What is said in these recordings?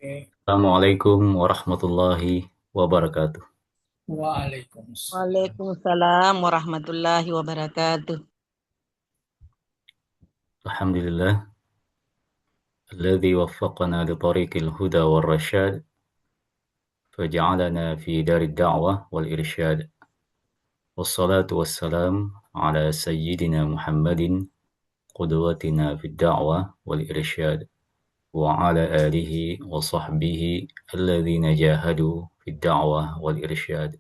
Oke. Assalamualaikum warahmatullahi wabarakatuh. Waalaikumsalam. Waalaikumsalam warahmatullahi wabarakatuh. Alhamdulillah, alladzi waffaqana li tariqil huda wal rasyad, faja'alana fi darid da'wah wal irsyad. Wassalatu wassalam ala sayyidina Muhammadin qudwatina fid da'wah wal irsyad wa ala alihi wa sahbihi alladzina jahadu fid da'wah wal irsyad.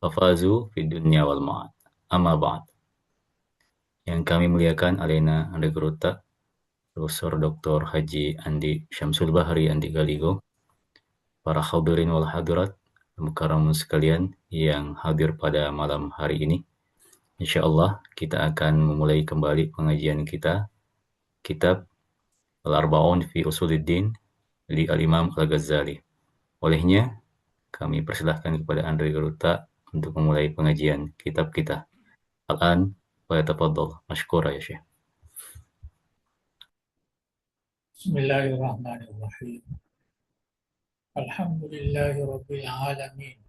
Fafazu fid dunya wal ma'ad. Amma ba'd. Yang kami muliakan Alena Andagrota, Profesor Dr. Haji Andi Syamsul Bahri Andi Galigo, para hadirin wal hadirat, mukarramun sekalian yang hadir pada malam hari ini. Insya Allah kita akan memulai kembali pengajian kita, kitab Al-Arba'un fi Usuluddin di Al-Imam Al-Ghazali. Olehnya, kami persilahkan kepada Andre Garuta untuk memulai pengajian kitab kita. Al-an, wa yatafaddal. Mashkura ya Syekh. Bismillahirrahmanirrahim. Alhamdulillahi Rabbil Alamin.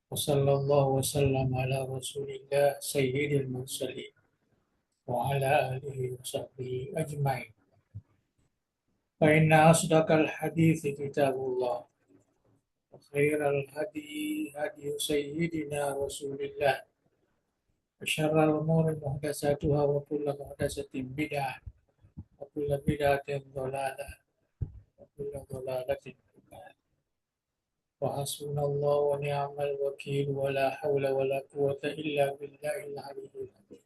Wa sallallahu wa sallam ala Rasulillah Sayyidil Mursalin wa ala alihi wa sahbihi ajma'in. Fa inna asdaqal hadithi kitabullah wa khairal hadi hadi Sayyidina Rasulillah wa syarral umuri muhdatsatuha wa kullu muhdatsatin bid'ah wa kullu bid'atin dhalalah wa kullu dhalalatin finnar. وحسبنا الله ونعم الوكيل ولا حول ولا قوة إلا بالله العلي العظيم.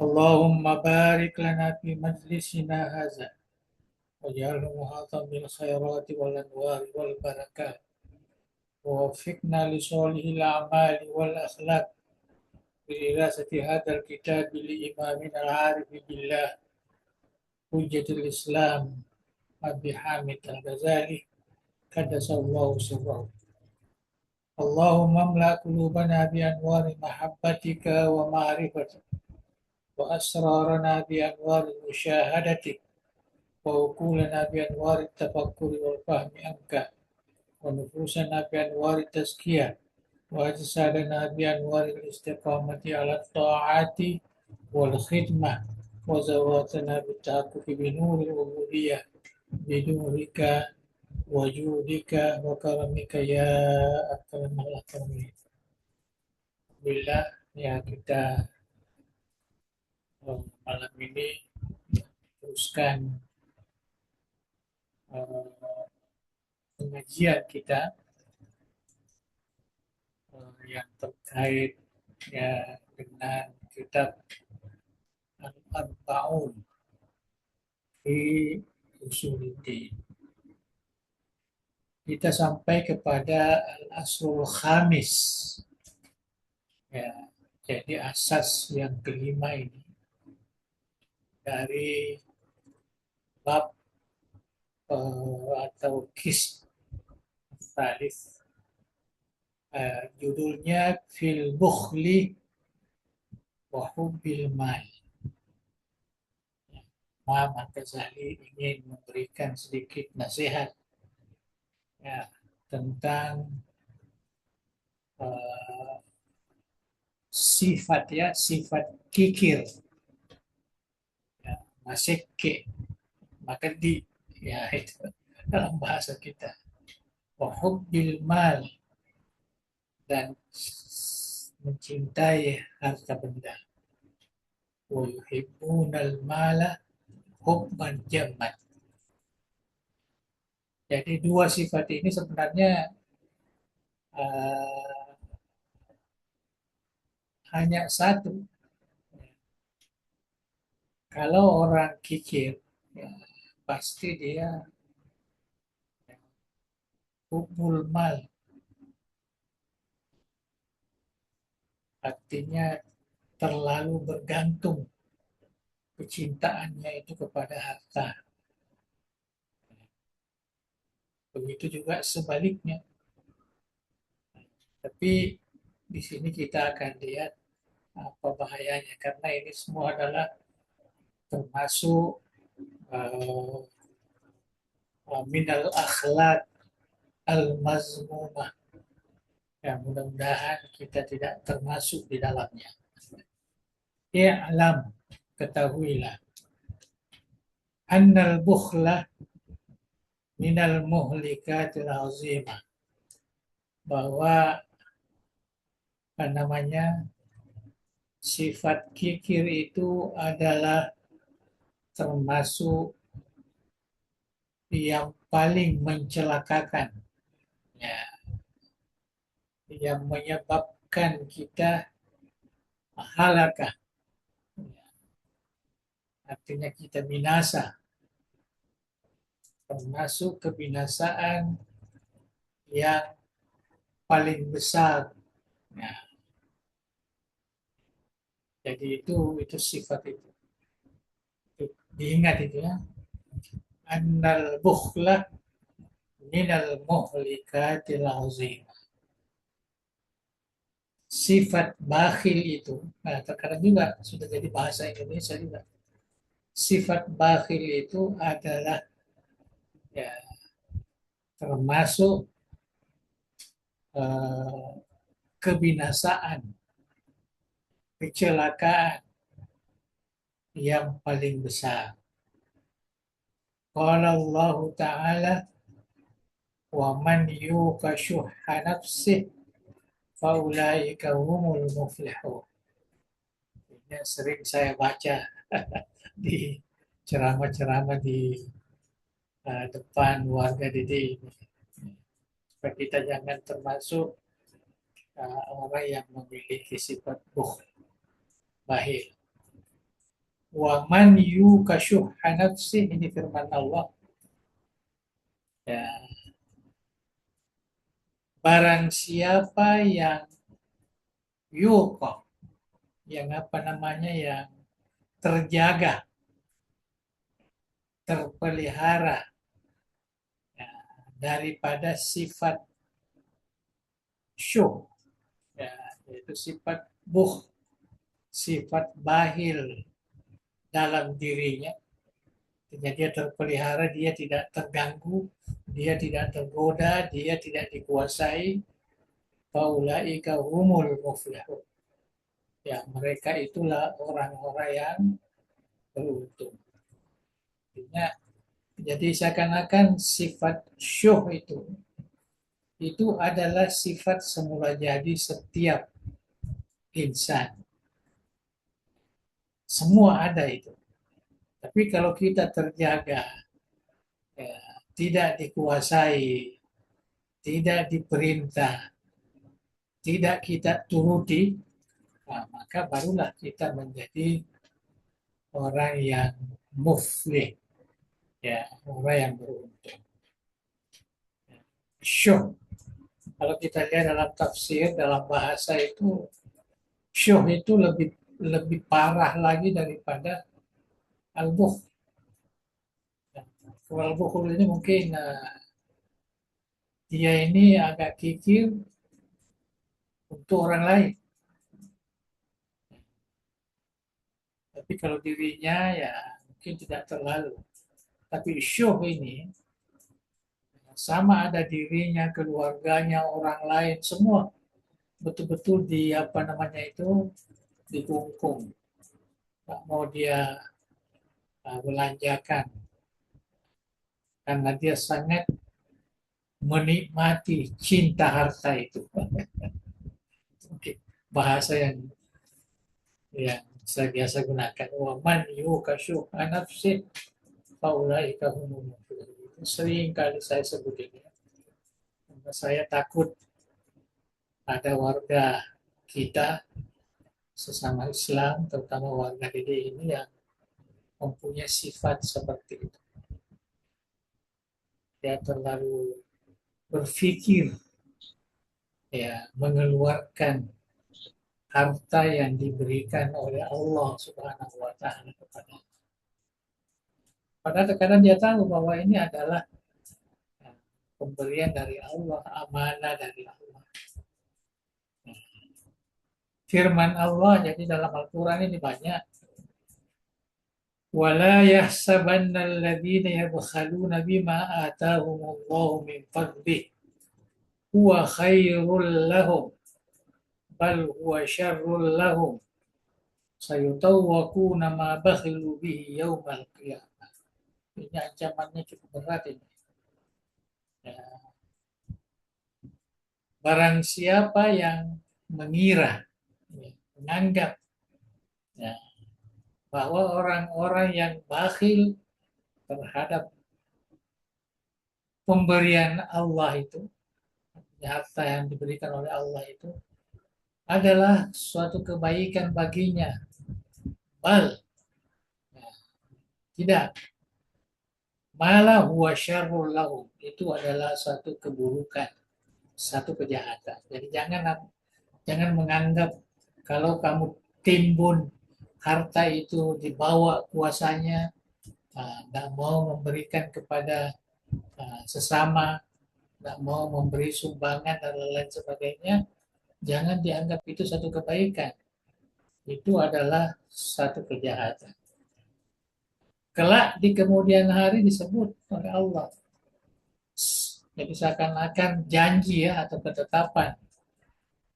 اللهم بارك لنا في مجلسنا هذا واجعله محاطا بالخيرات والأنوار والبركات ووفقنا لصالح الأعمال والأخلاق بدراسة هذا الكتاب لإمامنا العارف بالله حجة الإسلام أبي حامد الغزالي قدس الله سره. اللهم املأ قلوبنا بأنوار محبتك ومعرفتك وأسرارنا بأنوار مشاهدتك وعقولنا بأنوار التفكر والفهم عنك ونفوسنا بأنوار التزكية وأجسادنا بأنوار الاستقامة على الطاعات والخدمة وزواتنا بالتحقق بنور العبودية بنورك وجودك وكرمك يا أكرم الأكرمين. Alhamdulillah ya kita malam ini teruskan uh, pengajian kita yang terkait ya dengan kitab Al-Arba'un fi Usuluddin. Kita sampai kepada Al-Asrul Khamis. Ya, jadi asas yang kelima ini dari bab atau kis salif, judulnya Fil Bukhli wa Hubbil Mal. Imam Al-Ghazali ingin memberikan sedikit nasihat ya, tentang uh, sifat kikir ya, masih ke maka di ya itu dalam bahasa kita wa hubbil mal dan mencintai harta benda wa yuhibbunal mala hubban jamman. Jadi dua sifat ini sebenarnya uh, hanya satu. Kalau orang kikir, ya, pasti dia hubul mal, artinya terlalu bergantung kecintaannya itu kepada harta. Begitu juga sebaliknya. Tapi di sini kita akan lihat apa bahayanya karena ini semua adalah termasuk uh, minal akhlak al-mazmumah. Ya, mudah-mudahan kita tidak termasuk di dalamnya. I'lam, ketahuilah, annal bukhla minal muhlikatil azimah, bahwa apa namanya, sifat kikir itu adalah termasuk yang paling mencelakakan, ya, yang menyebabkan kita halakah, artinya kita binasa, termasuk kebinasaan yang paling besar. Ya, jadi itu sifat itu. Diingat itu ya. Annal bukhla minal muhlikatil azim. Sifat bakhil itu, nah, terkadang juga sudah jadi bahasa Indonesia juga. Sifat bakhil itu adalah, ya, termasuk eh, kebinasaan, kecelakaan yang paling besar. Qala Allah Ta'ala, wa man yuqa syuhha nafsih faulaika humul muflihun. Ini sering saya baca di ceramah-ceramah di depan warga didik ini. Supaya kita jangan termasuk orang yang memiliki sifat bahil. Wa man yuqa syuhha nafsih, ini firman Allah. Ya, barang siapa yang yuqa, yang apa namanya, yang terjaga, terpelihara, ya, daripada sifat syuh, ya, yaitu sifat sifat bahil dalam dirinya. Jadi dia terpelihara, dia tidak terganggu, dia tidak tergoda, dia tidak dikuasai. Faulaika humul muflihun. Ya, mereka itulah orang-orang yang beruntung. Jadi seakan-akan sifat syuh itu adalah sifat semula jadi setiap insan. Semua ada itu. Tapi kalau kita terjaga, ya, tidak dikuasai, tidak diperintah, tidak kita turuti, nah, maka barulah kita menjadi orang yang muflih, ya, orang yang beruntung. Syuh, kalau kita lihat dalam tafsir, dalam bahasa itu, syuh itu lebih lebih parah lagi daripada al-bukhl. Kalau al-bukhl ini mungkin dia ini agak kikir untuk orang lain. Tapi kalau dirinya ya mungkin tidak terlalu. Tapi syuh ini sama ada dirinya, keluarganya, orang lain, semua betul-betul di apa namanya itu dikungkung. Tak mau dia belanjakan karena dia sangat menikmati cinta harta itu. Oke, bahasa yang saya biasa gunakan. Wa man yukashuha nafsi faulaika humul muflihun. Sering kali saya sebut ini. Karena saya takut ada warga kita sesama Islam, terutama warga didik ini yang mempunyai sifat seperti itu. Dia terlalu berpikir, ya, mengeluarkan harta yang diberikan oleh Allah Subhanahu wa Ta'ala kepada. Padahal terkadang dia tahu bahwa ini adalah pemberian dari Allah, amanah dari Allah. Firman Allah, jadi dalam Al-Quran ini banyak ولا يحسبن الذين يبخلون بما آتاهم الله من فضله هو خير لهم بل هو شر لهم sayutawwaquna ma bakhilu bihi yaumal qiyamah. Ini ancamannya cukup berat ini. Ya. Barang siapa yang mengira, ya, menganggap, ya, bahwa orang-orang yang bakhil terhadap pemberian Allah itu, harta yang diberikan oleh Allah itu adalah suatu kebaikan baginya. Bal, ya, tidak. Malah huwa syarrul lahum. Itu adalah suatu keburukan, satu kejahatan. Jadi jangan menganggap kalau kamu timbun harta itu dibawa kuasanya, nggak mau memberikan kepada sesama, nggak mau memberi sumbangan dan lain-lain sebagainya, jangan dianggap itu satu kebaikan. Itu adalah satu kejahatan. Kelak di kemudian hari disebut oleh Allah. Jadi seakan-akan janji ya atau ketetapan.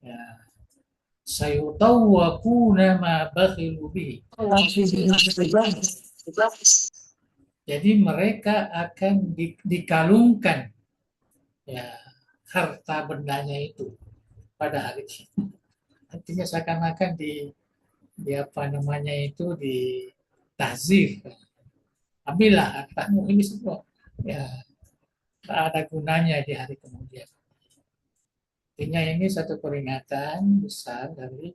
Ya, sayutawwaquna ma bakhilu bihi. Jadi mereka akan dikalungkan ya harta bendanya itu pada hari itu. Artinya seakan-akan di apa namanya itu di tazir. Ambillah hartamu ini semua. Ya, tak ada gunanya di hari kemudian. Artinya ini satu peringatan besar dari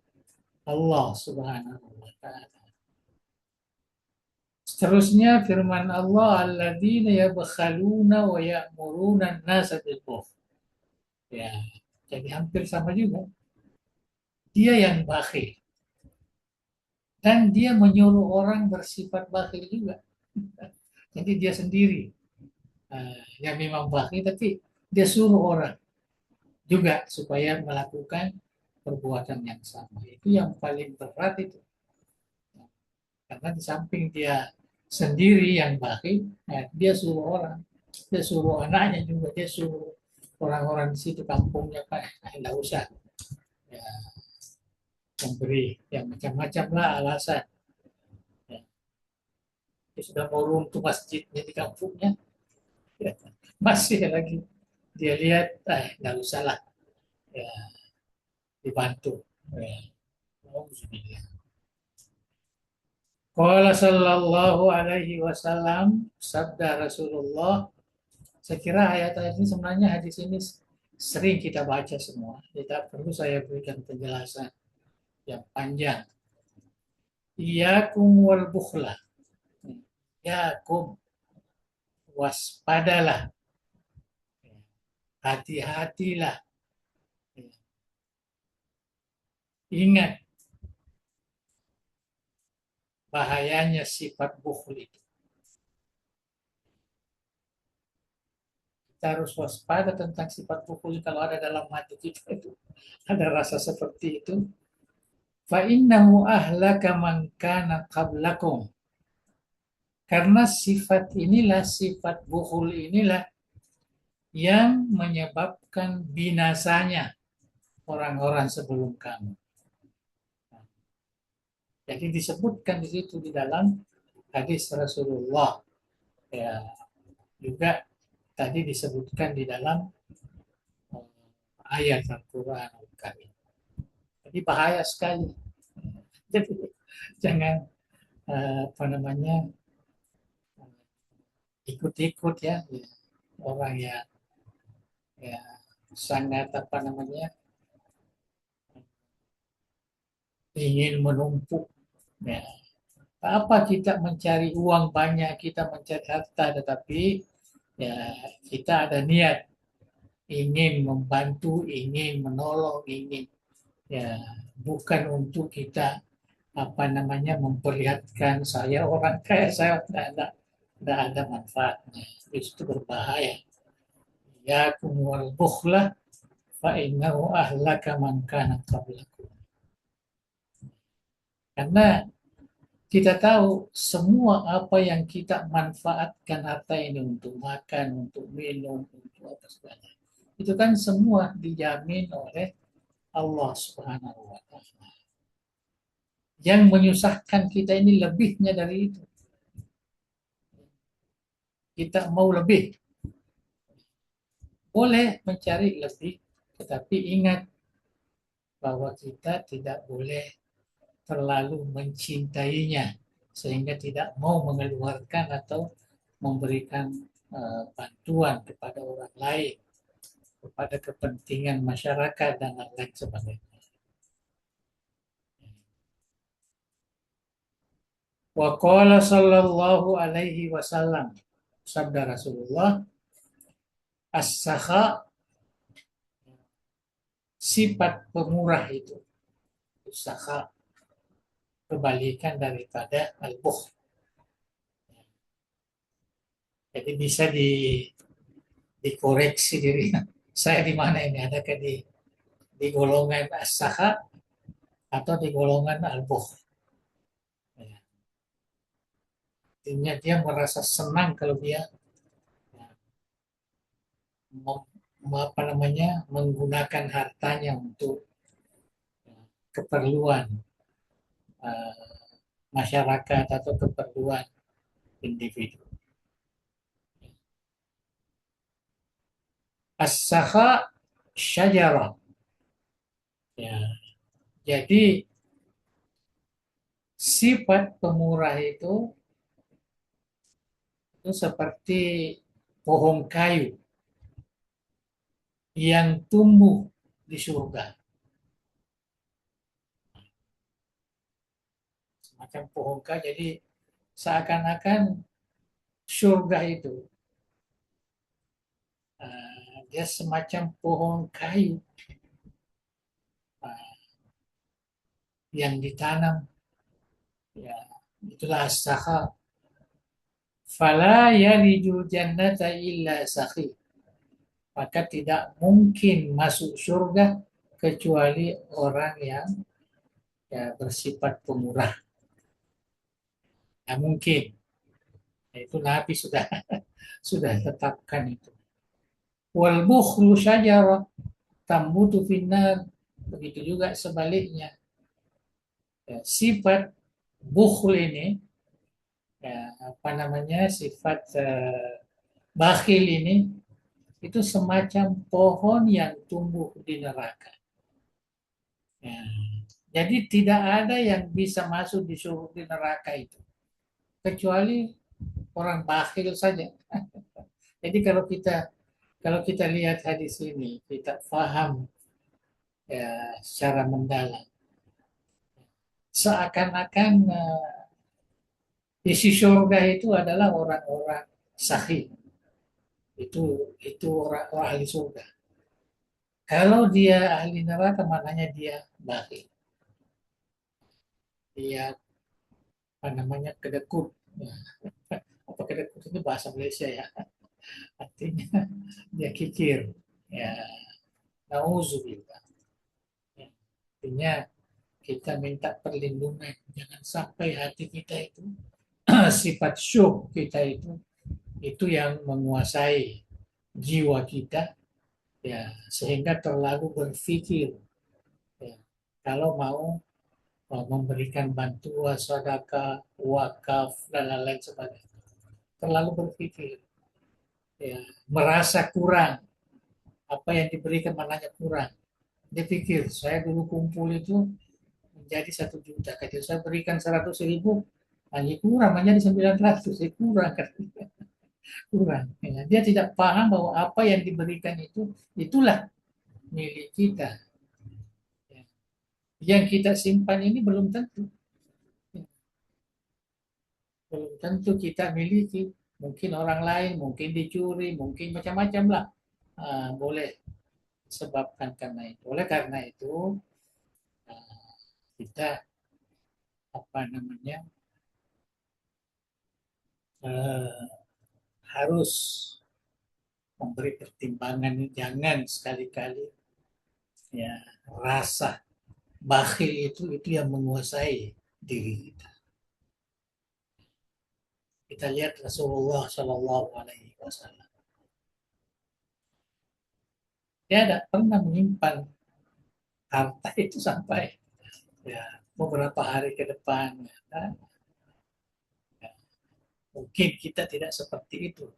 Allah Subhanahu wa taala. Seterusnya firman Allah, alladzina yabkhaluna wa ya'muruna an-nasa bil bukhl. Ya, jadi hampir sama juga. Dia yang bakhil dan dia menyuruh orang bersifat bakhil juga. Jadi dia sendiri yang memang bakhil, tapi dia suruh orang juga supaya melakukan perbuatan yang sama. Itu yang paling berat itu. Karena di samping dia sendiri yang bakhil, dia suruh orang, dia suruh anaknya juga, dia suruh orang-orang di situ kampungnya, Pak, tidak usah ya, memberi yang macam-macam lah alasan. Ya, dia sudah mau runtuh masjidnya di kampungnya, ya, masih lagi dia lihat, tidak usah lah, ya, dibantu. Ya. Qala sallallahu alaihi wasallam, sabda Rasulullah. Saya kira ayat-ayat ini sebenarnya hadis ini sering kita baca semua. Tidak perlu saya berikan penjelasan yang panjang. Iyakum wal bukhla. Iyakum, waspadalah. Hati-hatilah. Ingat bahayanya sifat bukhl itu. Kita harus waspada tentang sifat bukhl kalau ada dalam hati kita itu. Ada rasa seperti itu. Fa innahu ahlaka man kana qablakum. Karena sifat inilah, sifat bukhl inilah yang menyebabkan binasanya orang-orang sebelum kamu. Jadi disebutkan di situ di dalam hadis Rasulullah. Ya, juga tadi disebutkan di dalam ayat Al-Quran Al-Karim. Jadi bahaya sekali. Jadi jangan apa namanya ikut-ikut ya orang yang ya sangat apa namanya ingin menumpuk. Ya. Apa kita mencari uang banyak, kita mencari harta, tetapi ya kita ada niat ingin membantu, ingin menolong, ingin ya bukan untuk kita apa namanya memperlihatkan saya orang kaya, saya tidak ada manfaatnya, itu berbahaya. Ya kumul bukhlah fa innahu ahlaka man kana qablakum. Karena Kita tahu semua apa yang kita manfaatkan harta ini untuk makan, untuk minum, untuk apa segala. Itu kan semua dijamin oleh Allah Subhanahu wa Ta'ala. Yang menyusahkan kita ini lebihnya dari itu. Kita mau lebih, boleh mencari lebih, tetapi ingat bahwa kita tidak boleh terlalu mencintainya sehingga tidak mau mengeluarkan atau memberikan bantuan kepada orang lain, kepada kepentingan masyarakat dan lain sebagainya. Wa qala sallallahu alaihi wasallam, sabda Rasulullah, as-sakha, sifat pemurah itu, sakha, kebalikan daripada al-bukh. Jadi bisa dikoreksi diri saya di mana ini, adakah di golongan as-sakha atau di golongan al-bukh. Ya. Artinya dia merasa senang kalau dia ya, apa namanya, menggunakan hartanya untuk ya, keperluan uh, masyarakat atau keperluan individu. As-sakha syajarah. Ya, jadi sifat pemurah itu seperti pohon kayu yang tumbuh di surga. Semacam pohon kayu, jadi seakan-akan surga itu dia semacam pohon kayu uh, yang ditanam, ya itulah as-sakha. Fala yalijul jannata illa sakhi, maka tidak mungkin masuk surga kecuali orang yang ya, bersifat pemurah. Ya mungkin, itu Nabi sudah sudah tetapkan itu. Wal bukhlu syajarah tambutu finnar, begitu juga sebaliknya. Ya, sifat bukhl ini, ya, apa namanya, sifat bakhil ini, itu semacam pohon yang tumbuh di neraka. Ya. Jadi tidak ada yang bisa masuk di neraka itu kecuali orang bakhil saja. Jadi kalau kita lihat hadis ini, kita paham ya secara mendalam. Seakan-akan isi surga itu adalah orang-orang sahih. Itu orang ahli surga. Kalau dia ahli neraka, maknanya dia bakhil. Dia apa namanya, kedekut. Ya. Apa kedekut itu bahasa Malaysia ya? Artinya dia kikir. Ya, nauzubillah. Ya. Artinya kita minta perlindungan, jangan sampai hati kita itu sifat syuh kita itu yang menguasai jiwa kita, ya sehingga terlalu berpikir ya, kalau mau memberikan bantuan, sedekah, wakaf dan lain-lain sebagainya. Terlalu berpikir, ya, merasa kurang, apa yang diberikan maknanya kurang. Dia pikir saya dulu kumpul itu menjadi 1 juta, kalau saya berikan 100.000, hanya kurang menjadi 900, kurang kan? Kurang. Ya. Dia tidak paham bahwa apa yang diberikan itulah milik kita. Ya. Yang kita simpan ini belum tentu. Ya. Belum tentu kita miliki. Mungkin orang lain, mungkin dicuri, mungkin macam-macam lah. Boleh sebabkan karena itu. Oleh karena itu, uh, kita apa namanya, uh, harus memberi pertimbangan. Jangan sekali-kali ya rasa bakhil itu yang menguasai diri kita. Kita lihat Rasulullah Shallallahu Alaihi Wasallam. Dia tidak pernah menyimpan harta itu sampai ya beberapa hari ke depan. Ya. Mungkin kita tidak seperti itu.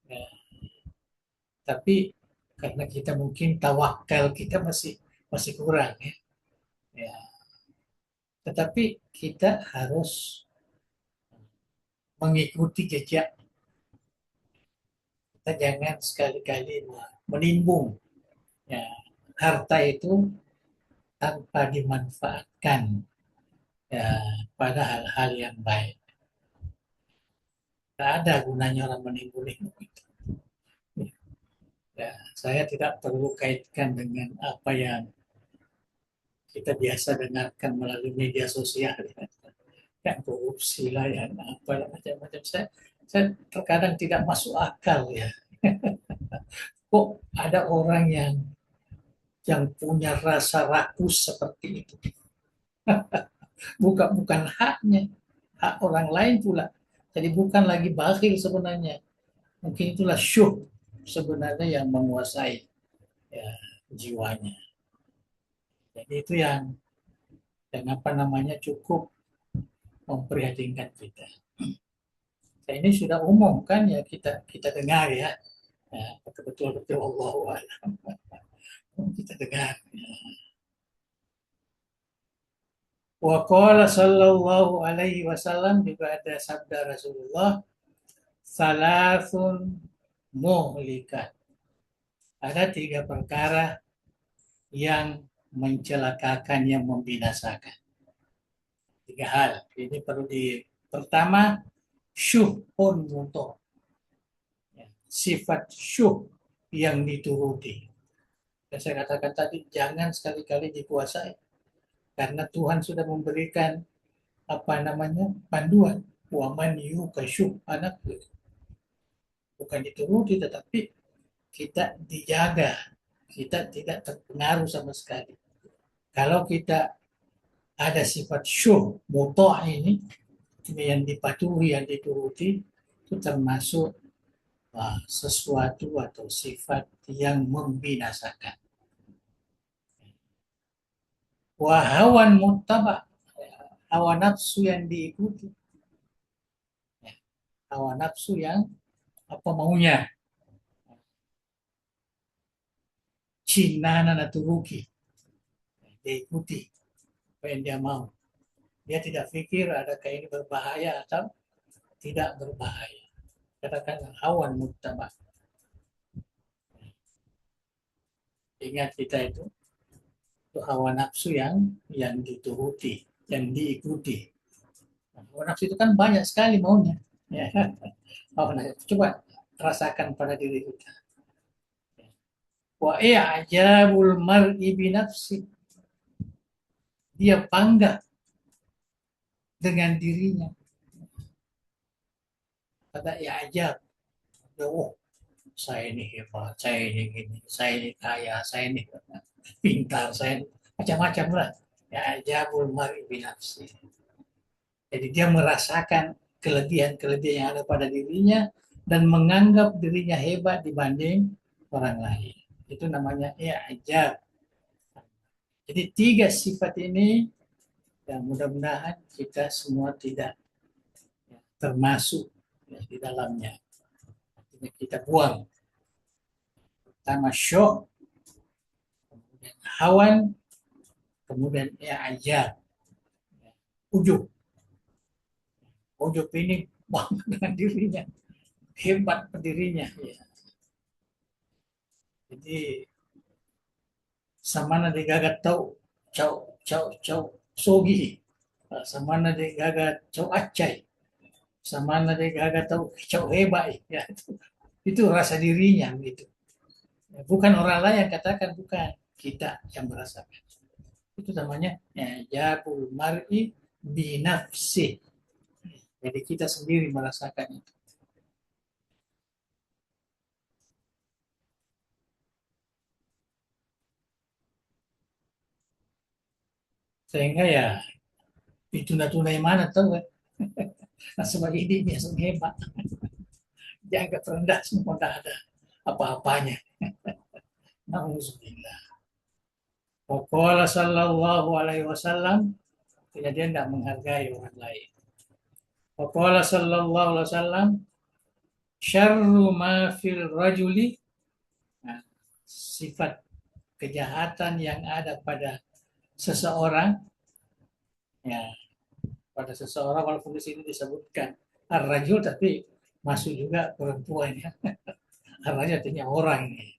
Ya. Tapi karena kita mungkin tawakal kita masih masih kurang ya. Ya. Tetapi kita harus mengikuti jejak. Kita jangan sekali-kali menimbun ya, harta itu tanpa dimanfaatkan ya, pada hal-hal yang baik. Tidak ada gunanya orang menimbun-nimbun itu. Ya, saya tidak perlu kaitkan dengan apa yang kita biasa dengarkan melalui media sosial. Ya. Yang korupsi lah, yang apa, yang macam-macam. Saya terkadang tidak masuk akal ya. Kok ada orang yang punya rasa rakus seperti itu? Bukan haknya, hak orang lain pula. Jadi bukan lagi bakhil sebenarnya. Mungkin itulah syuh sebenarnya yang menguasai ya, jiwanya. Jadi itu yang apa namanya cukup memprihatinkan kita. Nah, ini sudah umum kan ya kita kita dengar ya, ya betul-betul Allah kita dengar. Wa qala sallallahu alaihi wasallam, juga ada sabda Rasulullah, salasun muhlikat. Ada tiga perkara yang mencelakakan, yang membinasakan. Tiga hal. Ini perlu pertama, syuhun muto. Sifat syuh yang dituruti. Dan saya katakan tadi, jangan sekali-kali dikuasai. Karena Tuhan sudah memberikan apa namanya panduan. Wa man yukashuh anak, bukan dituruti, tetapi kita dijaga, kita tidak terpengaruh sama sekali. Kalau kita ada sifat syuh muto ini yang dipatuhi, yang dituruti, itu termasuk sesuatu atau sifat yang membinasakan. Wahawan muttaba, hawa nafsu yang diikuti, hawa nafsu yang apa maunya, cinana naturuki, diikuti apa yang dia mau. Dia tidak pikir adakah ini berbahaya atau tidak berbahaya. Katakan hawan muttaba. Ingat kita itu hawa nafsu yang dituruti, yang diikuti. Hawa nafsu itu kan banyak sekali maunya. Ya. Coba rasakan pada diri kita. Wa i'jabul mar'i binafsi. Dia bangga dengan dirinya. Ada i'jab. Oh, saya ini hebat, saya ini gini, saya ini kaya, saya ini pintar, saya ini macam-macam lah. I'jabul mar'i binafsi. Jadi dia merasakan kelebihan-kelebihan yang ada pada dirinya dan menganggap dirinya hebat dibanding orang lain. Itu namanya i'jab. Jadi tiga sifat ini dan mudah-mudahan kita semua tidak termasuk di dalamnya. Artinya kita buang. Pertama syuh, kemudian hawan, kemudian i'jab. Ujub. Ujub ini bangga dengan dirinya, hebat pendirinya. Ya. Jadi samana de gagat tau cau sogi, samana de gagat cau acai, samana de gagat tau cau hebat, ya itu rasa dirinya gitu. Bukan orang lain yang katakan, bukan kita yang merasakan. Itu namanya jabul mar'i binafsi. Jadi kita sendiri merasakan itu. Sehingga ya itu tunai mana tahu kan? Nah, sebagai ini yang hebat, dianggap rendah semua, tidak ada apa-apanya. Nauzubillah. Waqala sallallahu alaihi wasallam, dia tidak menghargai orang lain. Waqala sallallahu alaihi wasallam, syarru ma fil rajuli, nah, sifat kejahatan yang ada pada seseorang, ya, pada seseorang, walaupun di sini disebutkan ar-rajul tapi masuk juga perempuan ya. Ar-rajul artinya orang ini.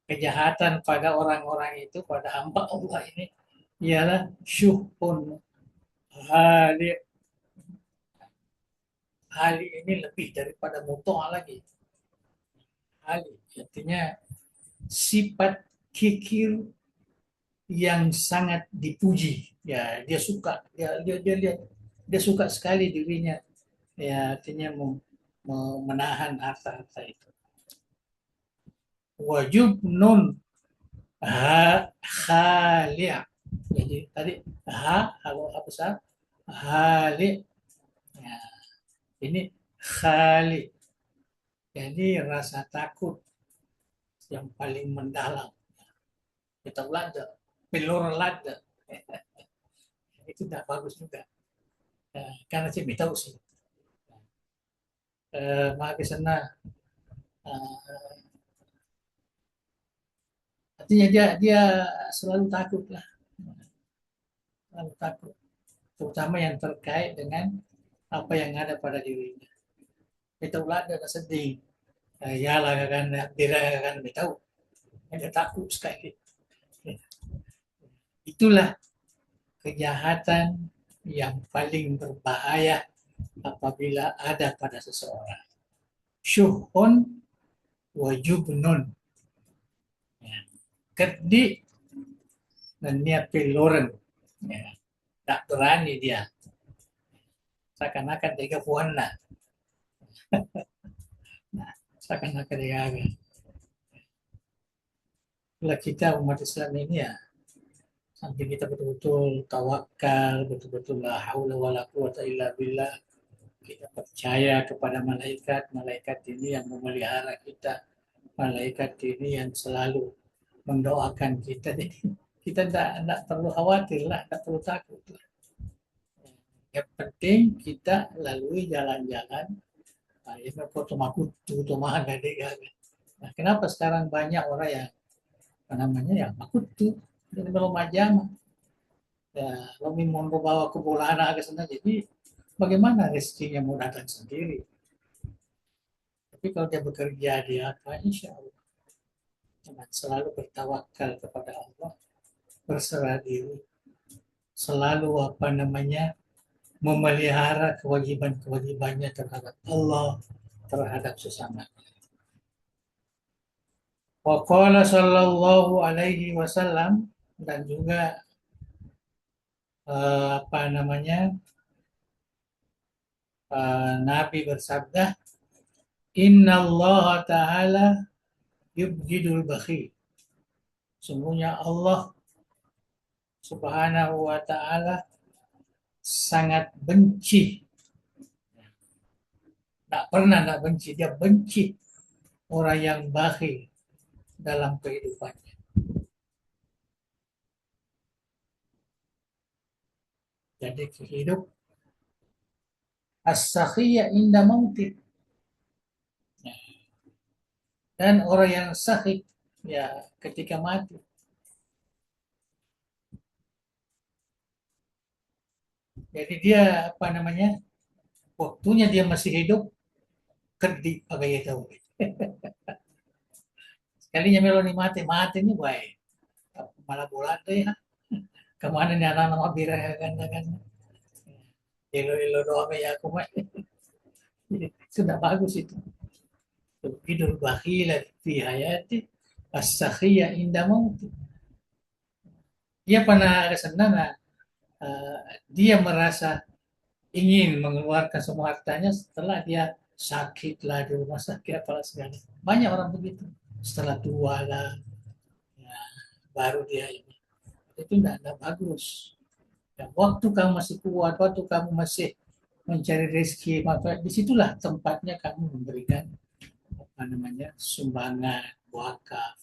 Kejahatan pada orang-orang itu, pada hamba Allah ini ialah syuhun hali. Hali ini lebih daripada mutoh lagi. Hali artinya sifat kikir yang sangat dipuji. Ya, dia suka, dia suka sekali dirinya. Ya, artinya menahan harta-harta itu. Wajib nun halia. Jadi tadi kalau apa sah hali. Ya, ini khali. Jadi rasa takut yang paling mendalam. Kita belanja, pelor lada. Itu tidak bagus juga. Karena saya tahu sih. Maka sana artinya dia selalu takut lah, selalu takut, terutama yang terkait dengan apa yang ada pada dirinya. Kita ulah ada sedih, ya lah kan, dia kan tahu, dia takut sekali. Itulah kejahatan yang paling berbahaya apabila ada pada seseorang. Syuhun wa jubnun. Ya. Kerdi dan dia peloren. Ya. Tak berani dia. Seakan-akan dia puana. Nah, seakan-akan dia agak. Kalau kita umat Islam ini ya, sampai kita betul-betul tawakal, betul-betul la haula wala quwata illa billah. Kita percaya kepada malaikat, malaikat ini yang memelihara kita, malaikat ini yang selalu mendoakan kita. Jadi kita tidak perlu khawatir lah, tidak perlu takut lah. Yang penting kita lalui jalan-jalan yang makutu, nah, kenapa sekarang banyak orang yang apa namanya ya makutu, jadi belum majama. Ya, kami mau bawa ke bola anak ke sana, jadi bagaimana rezekinya mau datang sendiri. Tapi kalau dia bekerja dia apa, insya Allah. Jangan selalu bertawakal kepada Allah, berserah diri, selalu apa namanya memelihara kewajiban-kewajibannya terhadap Allah, terhadap sesama. Wa qala sallallahu alaihi wasallam, dan juga apa namanya Nabi bersabda, Inna Allah Ta'ala yubjidul bakhil. Sungguhnya Allah Subhanahu wa Ta'ala sangat benci. Tak pernah tak benci, dia benci orang yang bakhil dalam kehidupannya. Jadi hidup as-sakhiyya inda mauti. Dan orang yang sahih ya ketika mati. Jadi dia apa namanya? Waktunya dia masih hidup kerdi pakai tahu. Sekalinya meloni mati ini baik. Malah bulan tuh ya. Kemana nih anak nama bira kan. Ilo doa ya aku mah. Sudah bagus itu. Hidup bakhila fi hayati as-sakhiyya inda mauti. Dia pernah ada senang, dia merasa ingin mengeluarkan semua hartanya setelah dia sakit lah di rumah sakit apalah segala. Banyak orang begitu. Setelah tua lah, ya, baru dia ini. Itu tidak bagus. Ya, waktu kamu masih kuat, waktu kamu masih mencari rezeki, maka disitulah tempatnya kamu memberikan apa namanya sumbangan, wakaf.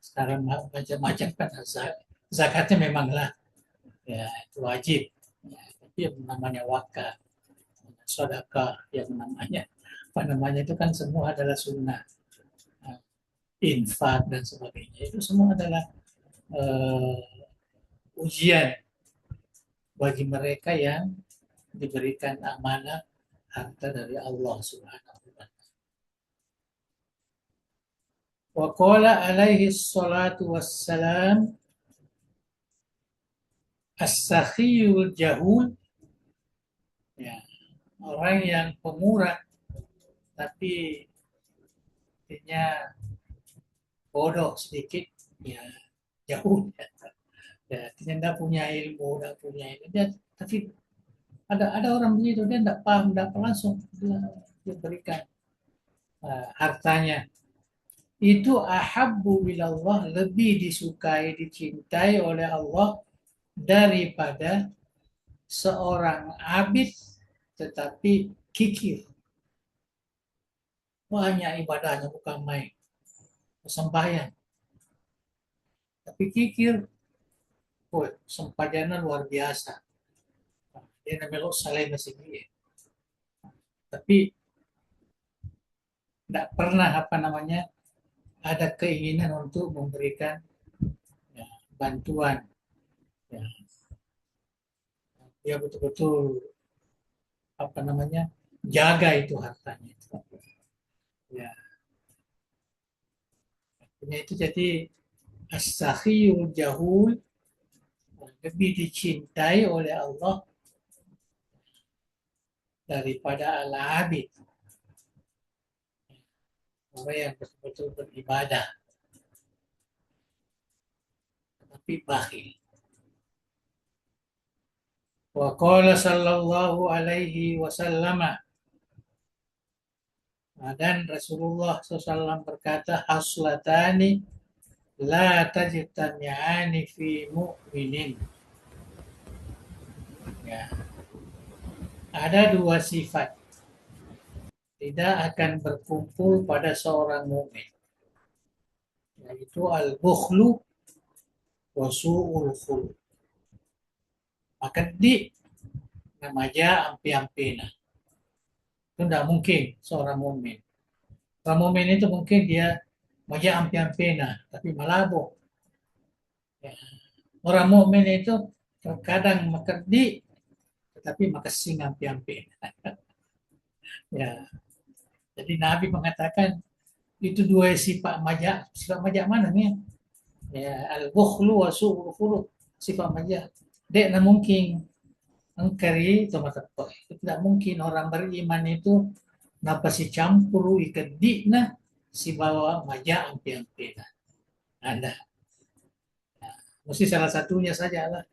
Sekarang macam-macam kan zakatnya memanglah ya itu wajib. Ya, tapi yang namanya wakaf, sedekah, yang namanya apa namanya itu kan semua adalah sunnah, infak dan sebagainya. Itu semua adalah uh, ujian bagi mereka yang diberikan amanah harta dari Allah Subhanahu wa taala. Wa qala alaihi salatu wassalam as-sakhiyul jahul, ya, orang yang pemurah tapi artinya bodoh sedikit, ya jauh, ya artinya tidak punya ilmu, tidak punya ini dia, tapi ada orang begitu dia tidak paham, tidak langsung dia berikan hartanya itu ahabbu ilallah, lebih disukai, dicintai oleh Allah daripada seorang abid tetapi kikir. Banyak ibadahnya bukan main, sembahyang tapi kikir, oh, sembahyangnya luar biasa. Dia namanya saleh masih, tapi tidak pernah apa namanya ada keinginan untuk memberikan ya, bantuan. Ya, dia betul-betul apa namanya jaga itu hartanya. Ya, artinya itu jadi as-sakhiyul jahul, lebih dicintai oleh Allah daripada al-abid, orang yang betul-betul beribadah tapi bakhil. Wa qala sallallahu alaihi wasallam, dan Rasulullah SAW berkata, haslatani la tajtami'ani fi mu'minin. Ya, ada dua sifat tidak akan berkumpul pada seorang mukmin, yaitu al-bukhlu wa su'ul khuluq. Maka di namaja ampi-ampina. Itu tidak mungkin seorang mukmin. Orang mukmin itu mungkin dia maja ampi-ampina, tapi malabo. Ya. Orang mukmin itu terkadang makerdi, tetapi makasing ampi-ampina. Ya, jadi Nabi mengatakan itu dua sifat majak mana nih? Ya, al-bukhlu wa su'ul khuluq, sifat majak. Dek na mungkin engkari itu mata itu tidak mungkin orang beriman itu napa si campuru ikedi na si bawa majak ampi-ampi nah. Ada. Mesti salah satunya saja lah.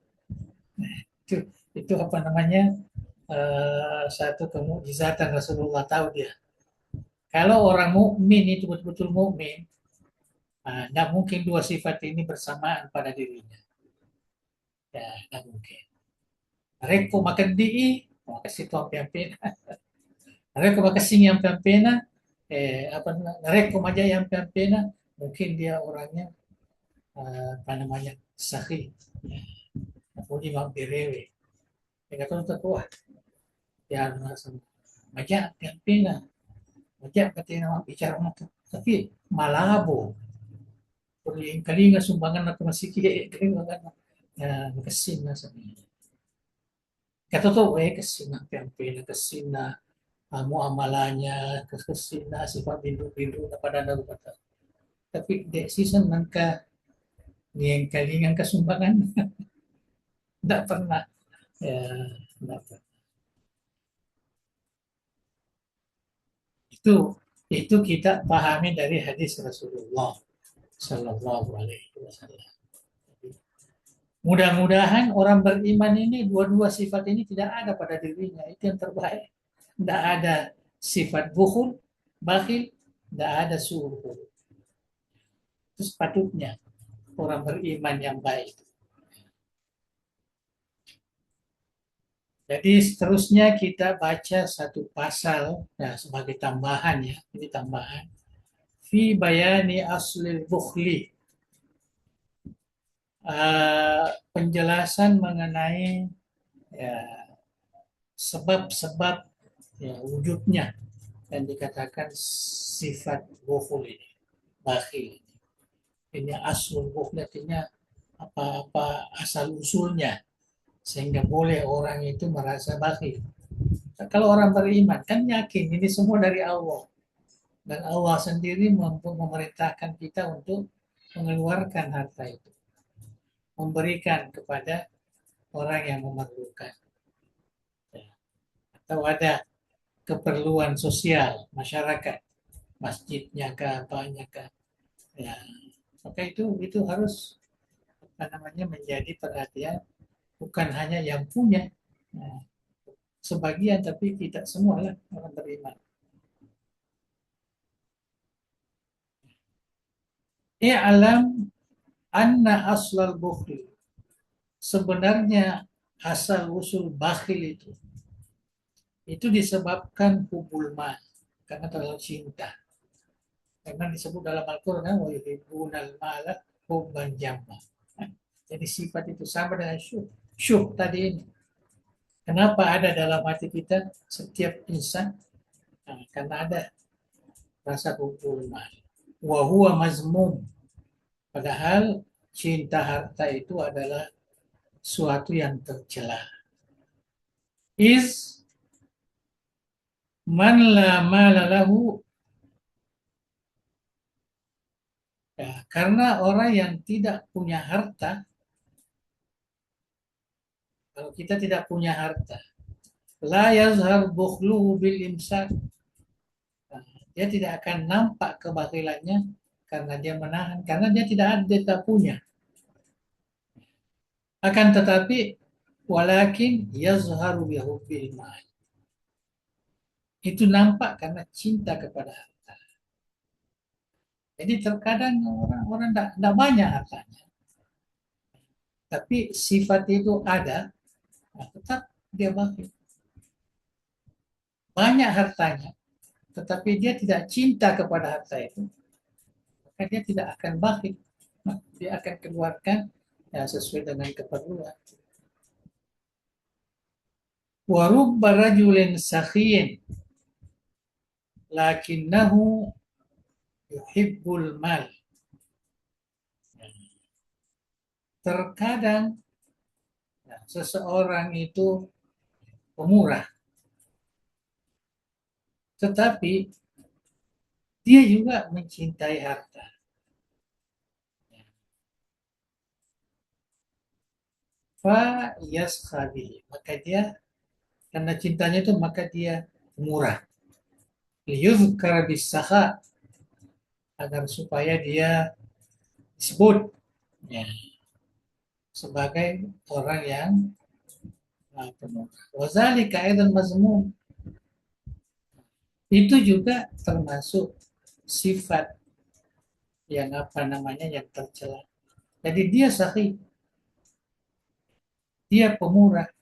Itu, itu apa namanya satu kemujizatan Rasulullah, tahu dia. Kalau orang mukmin itu betul-betul mukmin, tidak mungkin dua sifat ini bersamaan pada dirinya. Ya, tidak mungkin. Reko makan di, maka situ ampi-ampi. Reko makan sing yang ampi apa reko maja yang ampi mungkin dia orangnya apa namanya sahih. Puni mampirewe. Yang kata untuk wah, ya langsung maja ampi maja katanya bicara itu. Tapi malabo. Yang kali nggak sumbangan atau masih kaya kali nggak kesin na sa kata to kesin na piang kesin na muamalahnya, kesin na sifat bindu-bindu na pada kata. Tapi di season nangka yang kalingan kesumbangan tidak pernah, ya tidak pernah. Itu kita pahami dari hadis Rasulullah Sallallahu Alaihi Wasallam. Mudah-mudahan orang beriman ini dua-dua sifat ini tidak ada pada dirinya. Itu yang terbaik. Tidak ada sifat bukhul, bakhil, tidak ada suruh. Itu sepatutnya orang beriman yang baik. Jadi seterusnya kita baca satu pasal ya, sebagai tambahan ya, ini tambahan. Fi bayani aslil bukhli. Penjelasan mengenai ya, sebab-sebab ya, wujudnya dan dikatakan sifat bukhul ini, bakhil. Ini aslul bukhli artinya apa-apa asal usulnya sehingga boleh orang itu merasa bakhil. Kalau orang beriman kan yakin ini semua dari Allah dan Allah sendiri memerintahkan kita untuk mengeluarkan harta itu, memberikan kepada orang yang memerlukan. Atau ada keperluan sosial masyarakat, masjidnya kah, apanya kah, ya, maka itu harus apa namanya menjadi perhatian bukan hanya yang punya, nah, sebagian tapi tidak semua lah orang beriman. I'lam anna aslal bukhli, sebenarnya asal usul bakhil itu disebabkan hubul mal, karena terlalu cinta. Karena disebut dalam Al-Quran wa yuhibbunal mala hubban jamma. Jadi sifat itu sama dengan syuh. Syuh tadi ini. Kenapa ada dalam hati kita setiap insan? Nah, karena ada rasa hubul mal. Wa huwa mazmum. Padahal cinta harta itu adalah suatu yang tercela. Is man la mala lahu, ya, karena orang yang tidak punya harta, kalau kita tidak punya harta, la yazhar bukhluhu bil imsak, dia tidak akan nampak kebakhilannya karena dia menahan, karena dia tidak punya. Akan tetapi walakin yazharu bihubbil mal, itu nampak karena cinta kepada harta. Jadi terkadang orang-orang tidak banyak hartanya, tapi sifat itu ada, nah tetap dia bakhil. Banyak hartanya, tetapi dia tidak cinta kepada harta itu, maka dia tidak akan bakhil. Dia akan keluarkan ya, sesuai dengan keperluan. Warubba rajulin sakhiyin lakinnahu yuhibbul mal. Terkadang ya, seseorang itu pemurah, tetapi dia juga mencintai harta. Fa yaskhabi, maka dia karena cintanya itu maka dia murah. Liyuzkar bisakha, agar supaya dia disebut ya, sebagai orang yang pemurah. Wazalika aidan mazmum, itu juga termasuk sifat yang apa namanya yang tercela. Jadi dia sahih, dia pemurah,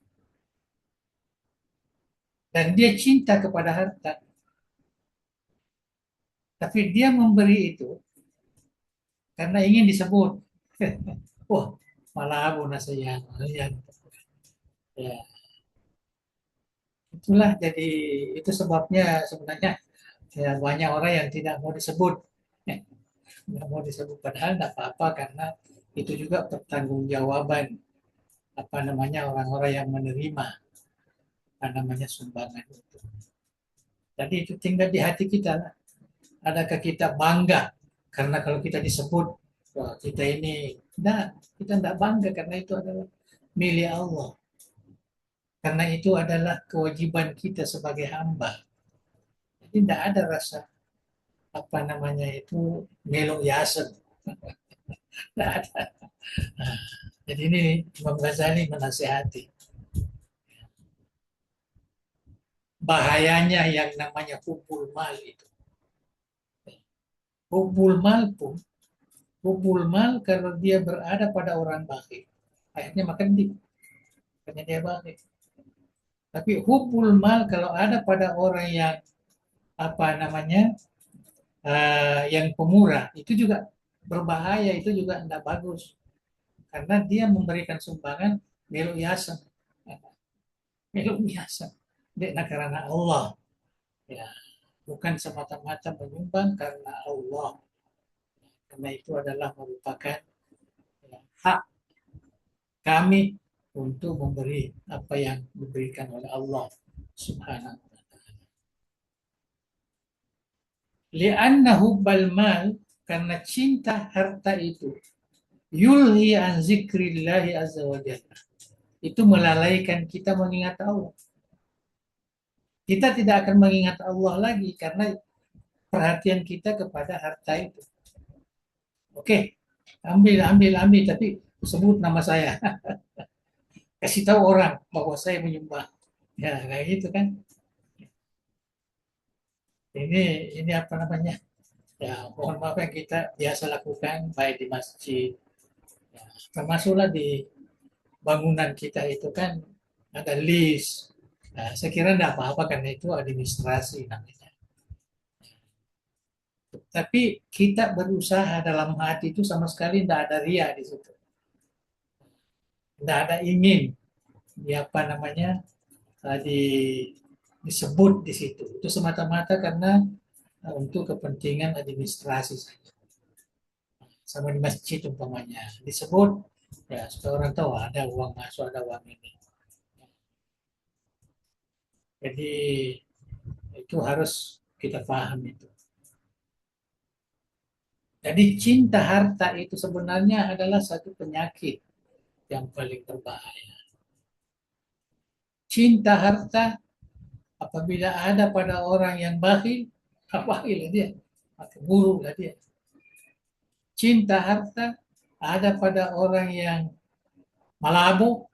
dan dia cinta kepada harta. Tapi dia memberi itu karena ingin disebut. Wah, malah abu nasihat. Ya, itulah jadi itu sebabnya sebenarnya ya, banyak orang yang tidak mau disebut. Tidak mau disebut padahal tidak apa-apa karena itu juga pertanggungjawaban apa namanya orang-orang yang menerima apa namanya sumbangan itu. Jadi itu tinggal di hati kita. Adakah kita bangga karena kalau kita disebut wah, kita ini, nah, kita tidak bangga karena itu adalah milik Allah. Karena itu adalah kewajiban kita sebagai hamba. Jadi tidak ada rasa apa namanya itu melo yasen. Tidak ada. Nah, jadi ini Imam Ghazali menasihati bahayanya yang namanya hubul mal itu. Hubul mal pun, hubul mal kalau dia berada pada orang bakhil, akhirnya makan di, karena dia bakhil. Tapi hubul mal kalau ada pada orang yang apa namanya yang pemurah itu juga berbahaya, itu juga tidak bagus karena dia memberikan sumbangan melu yasan, melu yasan, tidak karena Allah, ya bukan semata-mata menyumbang karena Allah, karena itu adalah merupakan ya, hak kami untuk memberi apa yang diberikan oleh Allah Subhanahu wa taala. Li'anna hubbal mal, karena cinta harta itu yulhi an zikrillahi azza wa jalla. Itu melalaikan kita mengingat Allah. Kita tidak akan mengingat Allah lagi karena perhatian kita kepada harta itu. Oke, ambil, tapi sebut nama saya. Kasih tahu orang bahwa saya menyembah. Ya, kayak gitu kan. Ini apa namanya? Ya, mohon maaf yang kita biasa lakukan baik di masjid, ya, termasuklah di bangunan kita itu kan ada list. Nah, saya kira tidak apa-apa karena itu administrasi namanya. Tapi kita berusaha dalam hati itu sama sekali tidak ada ria di situ. Tidak ada ingin di apa namanya di, disebut di situ. Itu semata-mata karena untuk kepentingan administrasi saja. Sama di masjid umpamanya disebut ya supaya orang tahu ada uang masuk, ada uang ini. Jadi itu harus kita paham itu. Jadi cinta harta itu sebenarnya adalah satu penyakit yang paling berbahaya. Cinta harta apabila ada pada orang yang bakhil, bakhil dia, maka buruklah dia. Cinta harta ada pada orang yang malabuk,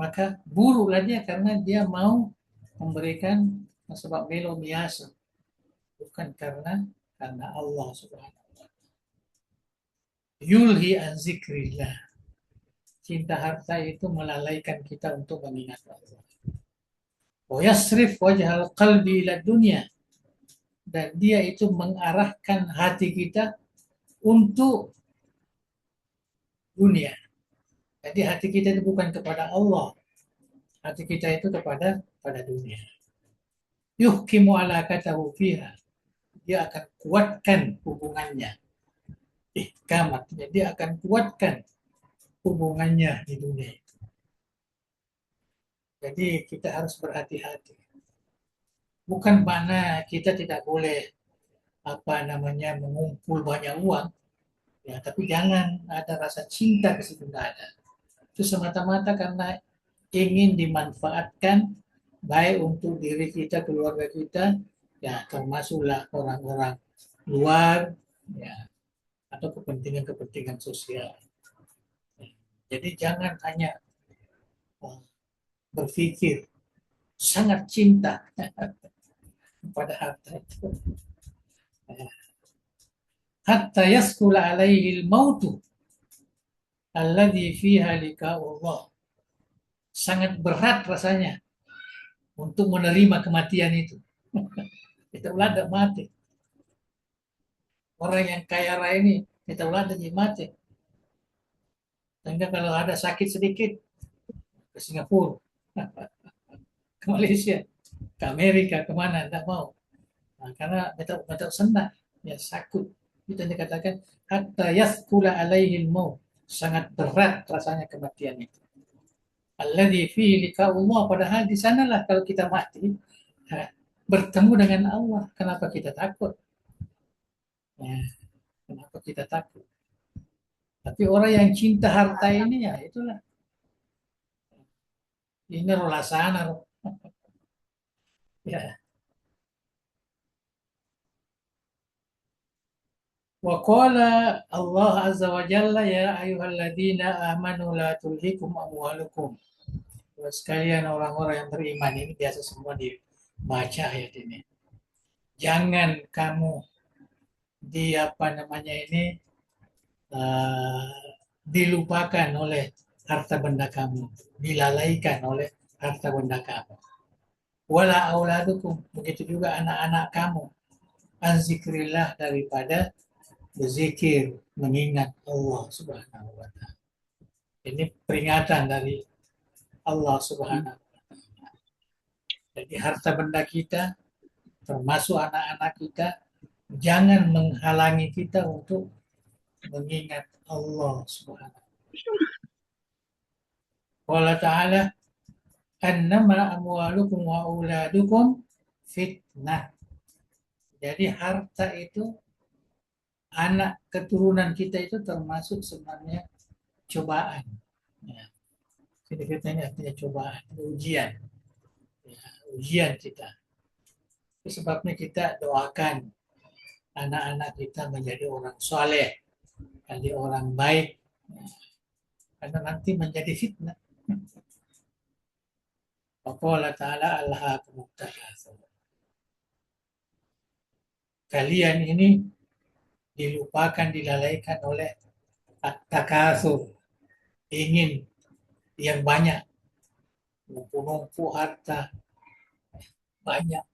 maka buruklah dia karena dia mau memberikan sebab melo biasa, bukan karena Allah Subhanahu wa taala. Yulhi an zikrillah. Cinta harta itu melalaikan kita untuk mengingat Allah. Wa yasrif wajhal qalbi ila dunia, dan dia itu mengarahkan hati kita untuk dunia. Jadi hati kita itu bukan kepada Allah, hati kita itu pada dunia. Yuhkimu ala katahu fiha, dia akan kuatkan hubungannya. Ihkamat, dia akan kuatkan hubungannya di dunia itu. Jadi kita harus berhati-hati. Bukan mana kita tidak boleh apa namanya mengumpul banyak uang, ya, tapi jangan ada rasa cinta ke situ, tidak ada. Itu semata-mata karena ingin dimanfaatkan baik untuk diri kita, keluarga kita, ya termasuklah orang-orang luar, ya, atau kepentingan-kepentingan sosial. Jadi jangan hanya berpikir sangat cinta pada harta itu. Hatta yaskula alaihi al-mautu alladhi fiha liqa'ullah. Sangat berat rasanya untuk menerima kematian itu. Kita ulah tidak mati. Orang yang kaya raya ini kita ulah tidak mati. Sehingga kalau ada sakit sedikit ke Singapura, ke Malaysia, ke Amerika, kemana, tidak mau. Nah, karena betul senang, ya sakut. Itu dikatakan hatta yaskula alaihil maut. Sangat berat rasanya kematian itu. Alladzi fihi liqa'ullah, padahal di sanalah kalau kita mati bertemu dengan Allah. Kenapa kita takut? Ya, kenapa kita takut? Tapi orang yang cinta harta ini ya itulah. Ini rola sana. Ya. Wa qala Allah azza wa jalla ya ayyuhalladzina amanu la tulhikum amwalukum. Sekalian orang-orang yang beriman, ini biasa semua dibaca ayat ini. Jangan kamu di apa namanya ini dilupakan oleh harta benda kamu, dilalaikan oleh harta benda kamu. Wala auladukum, begitu juga anak-anak kamu. An zikrillah, daripada berzikir, mengingat Allah Subhanahu wa taala. Ini peringatan dari Allah Subhanahu wa taala. Jadi harta benda kita, termasuk anak-anak kita, jangan menghalangi kita untuk mengingat Allah Subhanahu wa taala. Allah Ta'ala, annama amwalukum wa auladukum fitnah. Jadi harta itu, anak keturunan kita itu termasuk sebenarnya cobaan. Ya. Jadi kita ini artinya cobaan, ujian. Ya, ujian kita. Itu sebabnya kita doakan anak-anak kita menjadi orang soleh, menjadi orang baik. Ya. Karena nanti menjadi fitnah. Allah Ta'ala alhaakumut takatsur. Kalian ini dilupakan, dilalaikan oleh at-takatsur, ingin yang banyak, numpuk-numpuk harta banyak,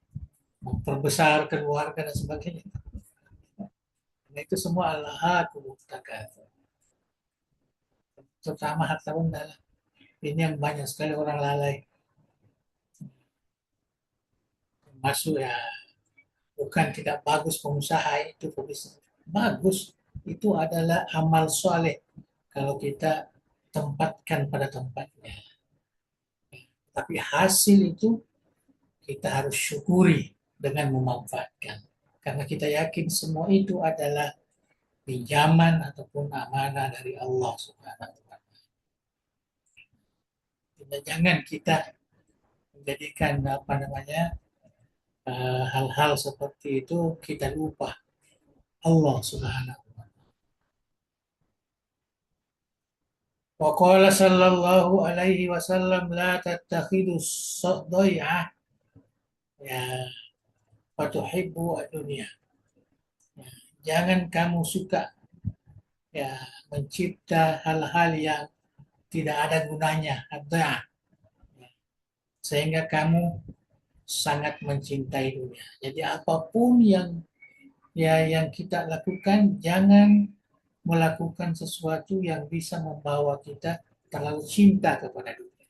memperbesar keluarga dan sebagainya. Nah, itu semua alhaakumut takatsur. Terutama harta benda. Ini yang banyak sekali orang lalai. Masuk ya, bukan tidak bagus pengusaha itu, bagus. Itu adalah amal soleh kalau kita tempatkan pada tempatnya. Tapi hasil itu kita harus syukuri dengan memanfaatkan. Karena kita yakin semua itu adalah pinjaman ataupun amanah dari Allah Subhanahu wa taala. Jangan kita menjadikan hal-hal seperti itu, kita lupa Allah Subhanahu wa taala. Wa qala sallallahu alaihi wasallam, la tattakhidus dhai'ah ya fatuhibbu ad-dunya. Ya, jangan kamu suka ya mencipta hal-hal yang tidak ada gunanya, ada, sehingga kamu sangat mencintai dunia. Jadi apapun yang kita lakukan, jangan melakukan sesuatu yang bisa membawa kita terlalu cinta kepada dunia.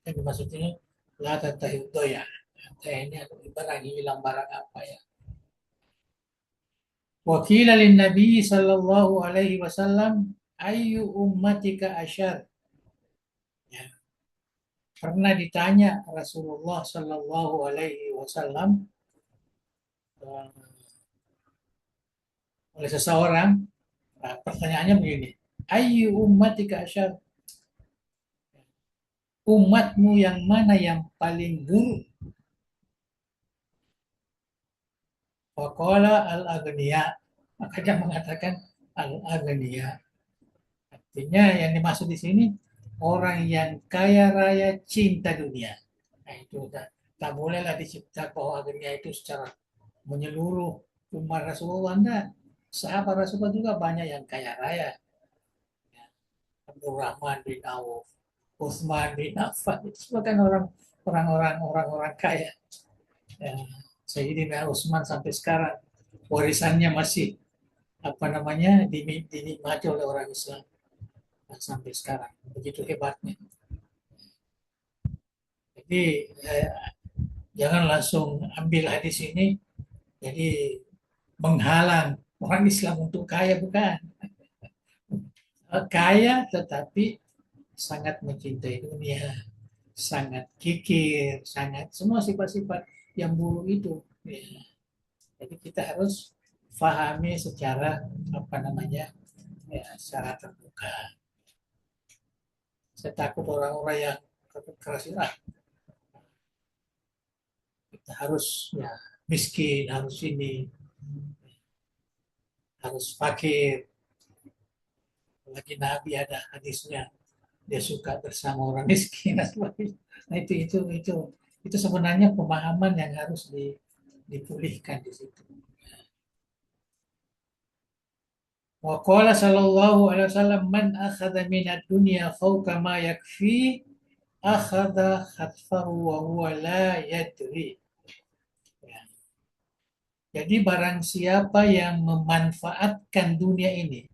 Jadi maksudnya la tatahiddo ya. Ini barang hilang, barang apa ya. Wakila lin Nabi sallallahu alaihi wasallam, ayu ummatika asyar. Ya. Pernah ditanya Rasulullah sallallahu alaihi wasallam oleh seseorang, pertanyaannya begini, ayu ummatika asyar, umatmu yang mana yang paling buruk? Waqala al-aghniya, maka dia mengatakan al-aghniya. Artinya yang dimaksud di sini orang yang kaya raya cinta dunia. Nah itu tak bolehlah dicipta bahwa aghniya itu secara menyeluruh umat Rasulullah. Anda sahabat Rasulullah juga banyak yang kaya raya. Abdul Rahman bin Auf, Utsman bin Affan, itu semua kan orang-orang kaya. Ya, Sayyidina Utsman sampai sekarang warisannya masih dinikmati oleh orang Islam sampai sekarang, begitu hebatnya. Jadi jangan langsung ambil hadis ini jadi menghalang orang Islam untuk kaya, bukan. Kaya tetapi sangat mencintai dunia, sangat kikir, sangat semua sifat-sifat yang buruk itu. Ya. Jadi kita harus pahami secara secara terbuka. Saya takut orang-orang yang keras kita harus ya miskin, harus ini, harus fakir. Lagi Nabi ada hadisnya, dia suka bersama orang miskin. Nah itu sebenarnya pemahaman yang harus dipulihkan di situ. Wa qala sallallahu alaihi wasallam, man akhadha minad dunya fawqa ma yakfi akhadha khatfahu wa huwa la yadri. Ya. Jadi barang siapa yang memanfaatkan dunia ini,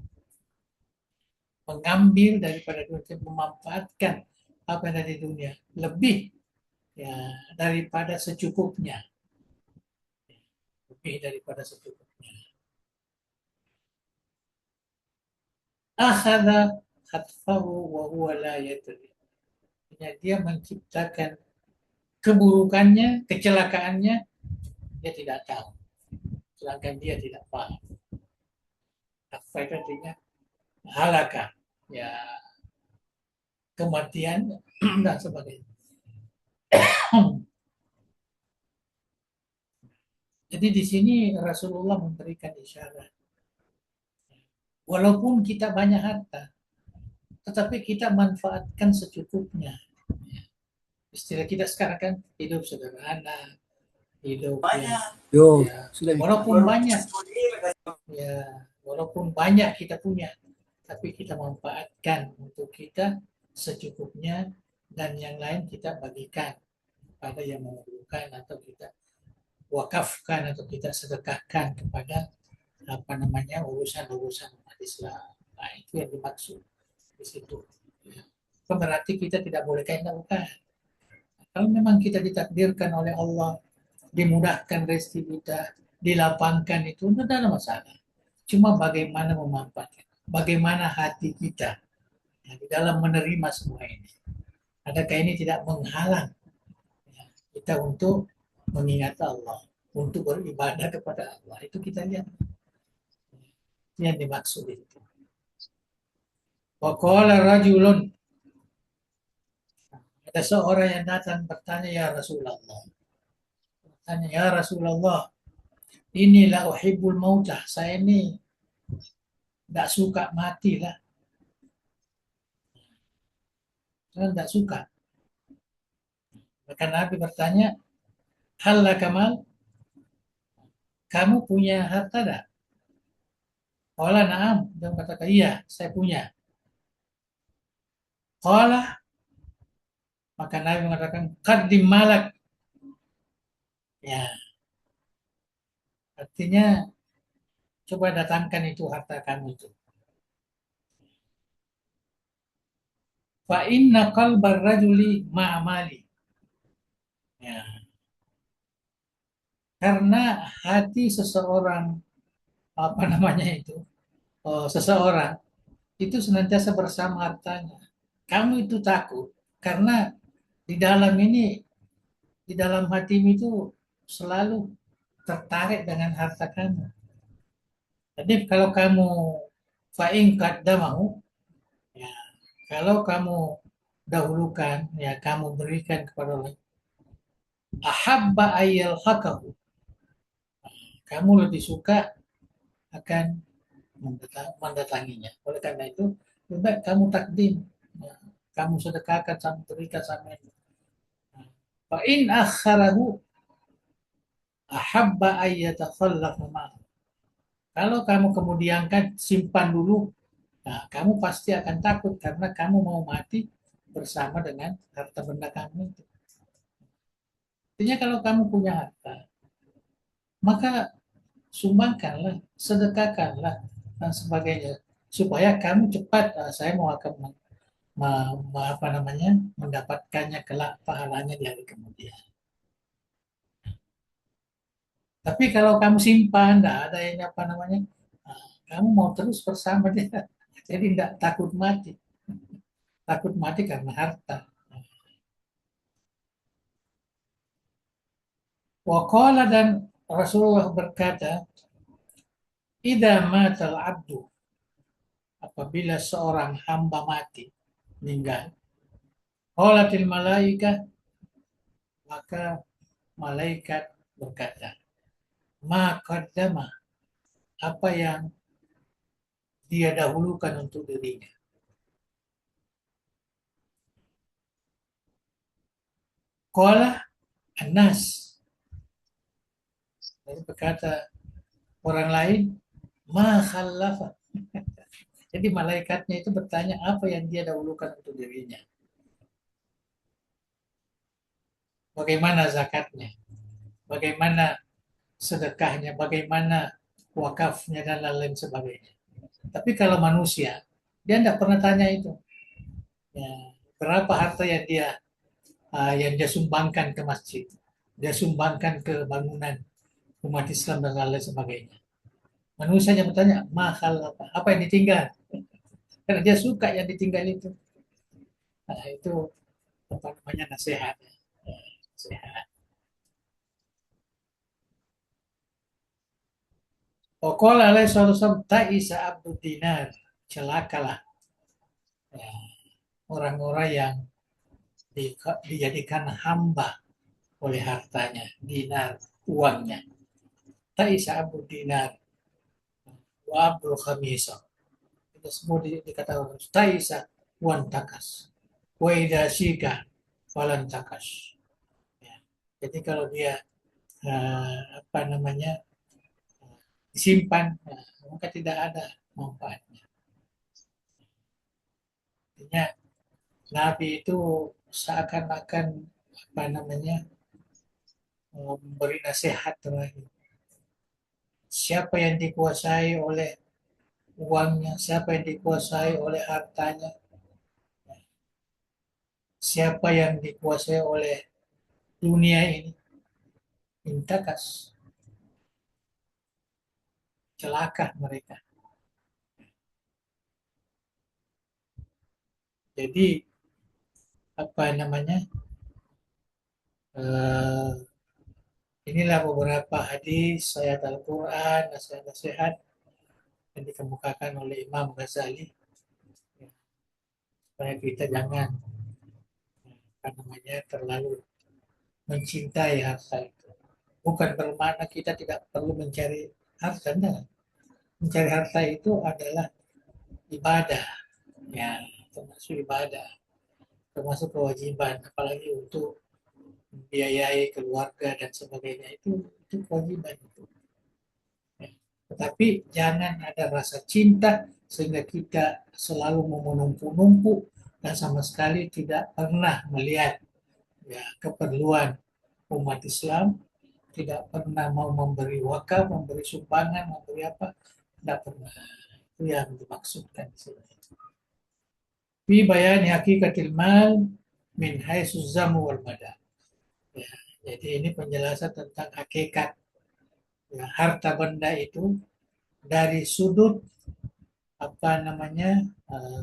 mengambil daripada dunia, memanfaatkan apa yang ada di dunia lebih ya daripada secukupnya, lebih daripada secukupnya. Akhadha khatfahu wa huwa la yadri. Dia menciptakan keburukannya, kecelakaannya, dia tidak tahu. Sedangkan dia tidak paham. Apa itu artinya? Halaka, ya kematian dan sebagainya. Jadi di sini Rasulullah memberikan isyarat. Walaupun kita banyak harta, tetapi kita manfaatkan secukupnya. Istilah kita sekarang kan hidup sederhana, hidup yang ya, walaupun banyak, ya walaupun banyak kita punya, tapi kita manfaatkan untuk kita secukupnya dan yang lain kita bagikan pada yang memerlukan atau kita wakafkan atau kita sedekahkan kepada apa namanya urusan-urusan umat Islam. Nah, itu yang dimaksud di situ. Ya. Berarti kita tidak boleh kayak bukan. Kalau memang kita ditakdirkan oleh Allah, dimudahkan rezeki kita, dilapangkan itu tidak ada masalah. Cuma bagaimana memanfaatkan, bagaimana hati kita ya, di dalam menerima semua ini. Adakah ini tidak menghalang ya, kita untuk mengingat Allah, untuk beribadah kepada Allah. Itu kita lihat. Yang dimaksud itu. Wa qala rajulun, ada seorang yang datang bertanya, ya Rasulullah. Bertanya, ya Rasulullah, inilah uhibbul mautah. Saya ini tidak suka mati lah. Saya tidak suka. Maka Nabi bertanya, hal kamal, kamu punya harta tak? Qala na'am. Dia katakan, iya, saya punya. Qala, maka Nabi mengatakan, qaddim malak. Ya, artinya coba datangkan itu harta kamu itu. Fa inna qalbar rajuli ma'amali. Ya. Karena hati seseorang apa namanya itu seseorang itu senantiasa bersama hartanya. Kamu itu takut karena di dalam ini di dalam hatimu itu selalu tertarik dengan harta kamu. Jadi kalau kamu fa'in qaddamahu, ya, kalau kamu dahulukan, ya kamu berikan kepada orang, ahabba ayyal hakahu, kamu lebih suka akan mendatanginya. Oleh karena itu, lebih baik kamu takdim, ya, kamu sedekahkan sama berikan sama itu. Fa'in akharahu ahabba ayyatakhallaqu ma'ahu. Kalau kamu kemudiankan simpan dulu, nah, kamu pasti akan takut karena kamu mau mati bersama dengan harta benda kamu itu. Artinya kalau kamu punya harta, maka sumbangkanlah, sedekahkanlah dan sebagainya supaya kamu cepat saya mau akan apa namanya mendapatkannya kelak pahalanya di hari kemudian. Tapi kalau kamu simpan, tidak ada yang apa namanya, kamu mau terus bersama dia, jadi tidak takut mati. Takut mati karena harta. Waqala dan Rasulullah berkata, idza matal abdu, apabila seorang hamba mati, meninggal, qalatil malaikah, maka malaikat berkata, ma qaddama, apa yang dia dahulukan untuk dirinya. Qala an-nas, lalu berkata orang lain, ma khallafa. Jadi malaikatnya itu bertanya apa yang dia dahulukan untuk dirinya. bagaimana zakatnya, bagaimana sedekahnya, bagaimana wakafnya dan lain-lain sebagainya. Tapi kalau manusia, dia tidak pernah tanya itu. Ya, berapa harta yang dia sumbangkan ke masjid, dia sumbangkan ke bangunan umat Islam dan lain sebagainya. Manusia yang bertanya, mahal apa yang ditinggal? Karena dia suka yang ditinggal itu. Nah, itu apa namanya nasihat. Nasihat. Pokoknya alaih wasallam ta'isa abdul dinar. Celakalah ya, orang-orang yang dijadikan hamba oleh hartanya, dinar, uangnya. Ta'isa abdul dinar wa abdul khamisah. Itu semua dikatakan Ta'isa wan takas. Wa idha syika walan takas. Ya. Jadi kalau dia apa namanya disimpan, maka tidak ada manfaatnya. Artinya Nabi itu seakan-akan apa namanya memberi nasihat terakhir. Siapa yang dikuasai oleh uangnya, siapa yang dikuasai oleh hartanya, siapa yang dikuasai oleh dunia ini, intakas, celaka mereka. Jadi apa namanya? eh, Inilah beberapa hadis, ayat Al-Quran, nasihat-nasihat yang dikemukakan oleh Imam Ghazali supaya kita jangan apa namanya terlalu mencintai harta itu. Bukan bermakna kita tidak perlu mencari harta, enggak. Mencari harta itu adalah ibadah, ya termasuk ibadah, termasuk kewajiban, apalagi untuk membiayai keluarga dan sebagainya itu kewajiban itu. Ya. Tetapi jangan ada rasa cinta sehingga kita selalu menumpuk-numpuk dan sama sekali tidak pernah melihat ya keperluan umat Islam, tidak pernah mau memberi wakaf, memberi sumbangan, memberi apa, tidak pernah. Itu yang dimaksudkan di sini. Fi bayani hakikatil mal min haitsu zamu wal mada. Ya, jadi ini penjelasan tentang hakikat ya, harta benda itu dari sudut apa namanya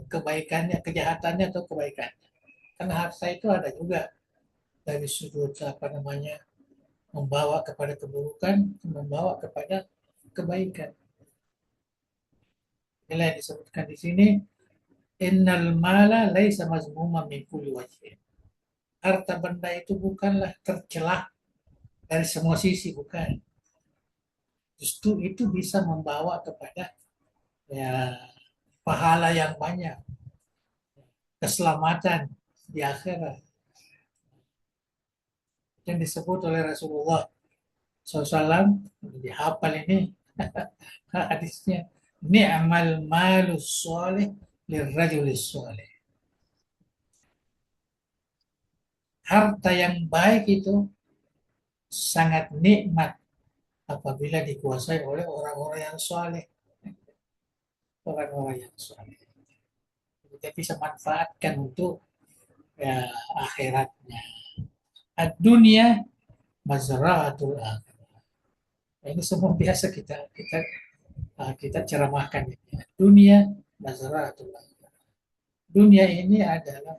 kebaikannya, kejahatannya atau kebaikannya. Karena harta itu ada juga dari sudut apa namanya membawa kepada keburukan, membawa kepada kebaikan. Inilah yang disebutkan di sini, innal mala laisa mazmuman min kulli wajhin. Harta benda itu bukanlah tercelah dari semua sisi, bukan. Justru itu bisa membawa kepada ya pahala yang banyak, keselamatan di akhirat. Yang disebut oleh Rasulullah SAW, dihafal ini hadisnya, ni'mal malus soleh lirrajulis soleh. Harta yang baik itu sangat nikmat apabila dikuasai oleh orang-orang yang soleh. Orang-orang yang soleh. Kita bisa manfaatkan untuk ya, akhiratnya. Dunia mazraatul akhirah. Ini semua biasa kita ceramahkan. Ya. Dunia mazraatul akhirah. Dunia ini adalah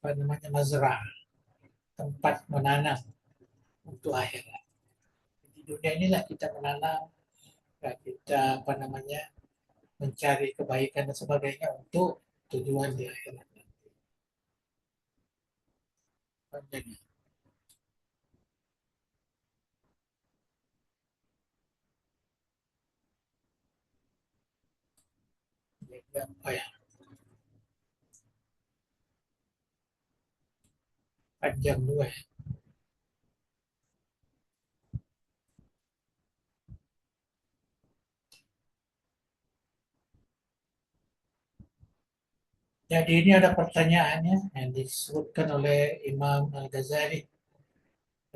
apa namanya mazrah, tempat menanam untuk akhirat. Di dunia inilah kita menanam, ya, kita apa namanya mencari kebaikan dan sebagainya untuk tujuan di akhirat. Jadi, apa ya, panjang juga ya. Jadi ini ada pertanyaannya yang disebutkan oleh Imam Al-Ghazali.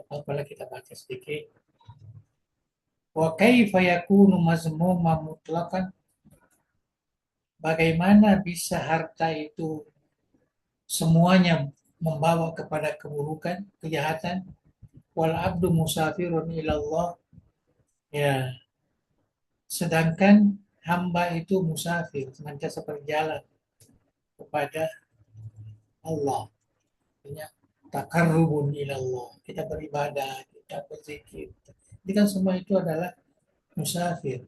Apalah kita baca sedikit. Wa kaifa yakunu mazmuman mutlaqan? Bagaimana bisa harta itu semuanya membawa kepada keburukan, kejahatan? Wal abdu musafirun ilallah. Ya, sedangkan hamba itu musafir, senantiasa berjalan kepada Allah. Artinya takarrubun ilallah. Kita beribadah, kita berzikir. Ini kan semua itu adalah musafir.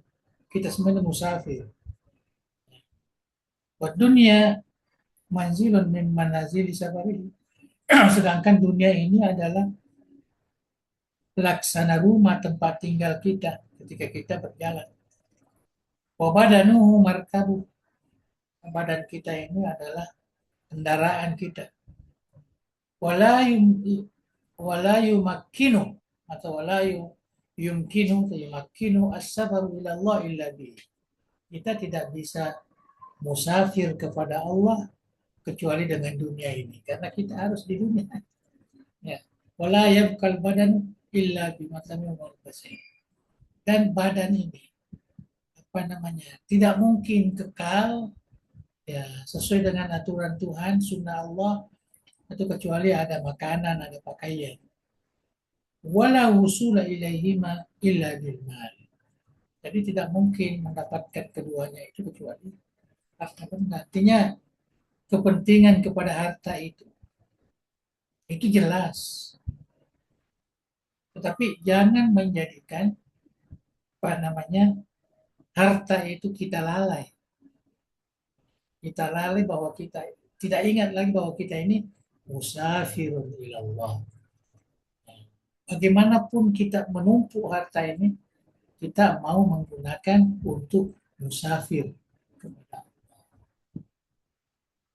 Kita semuanya musafir. Wa dunia manzilun min manazili safarihi. Sedangkan dunia ini adalah laksana rumah tempat tinggal kita ketika kita berjalan. Wa badanuhu markabu. Badan kita ini adalah kendaraan kita. Wala wala yumakkinu atau wala yumkinu yumakkinu as-safaru ila Allah illa bi. Kita tidak bisa musafir kepada Allah kecuali dengan dunia ini karena kita harus di dunia. Ya. Wala yabqal badan illa bi matami wal basir. Dan badan ini apa namanya? Tidak mungkin kekal ya sesuai dengan aturan Tuhan, sunnah Allah itu kecuali ada makanan, ada pakaian. Wala wusula ilaihima illa bil mal. Jadi tidak mungkin mendapatkan keduanya itu kecuali harta benda. Artinya kepentingan kepada harta itu jelas. Tetapi jangan menjadikan apa namanya harta itu kita lalai. Kita lalai bahwa kita tidak ingat lagi bahwa kita ini musafirun ilallah. Bagaimanapun kita menumpuk harta ini, kita mau menggunakan untuk musafir kepada Allah.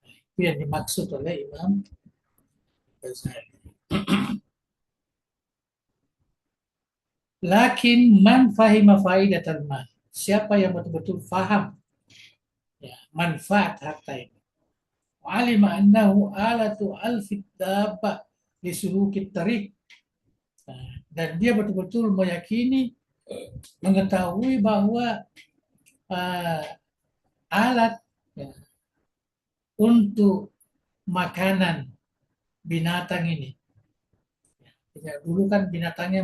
Itu yang dimaksud oleh Imam Ghazali. Lakin man fahima faidatal mal. Siapa yang betul-betul faham ya, manfaat harta ini. Alima annahu alatu alfid dabbah li sulukit tariq. Dan dia betul-betul meyakini, mengetahui bahwa uh, alat ya, untuk makanan binatang ini. Ya, dulu kan binatangnya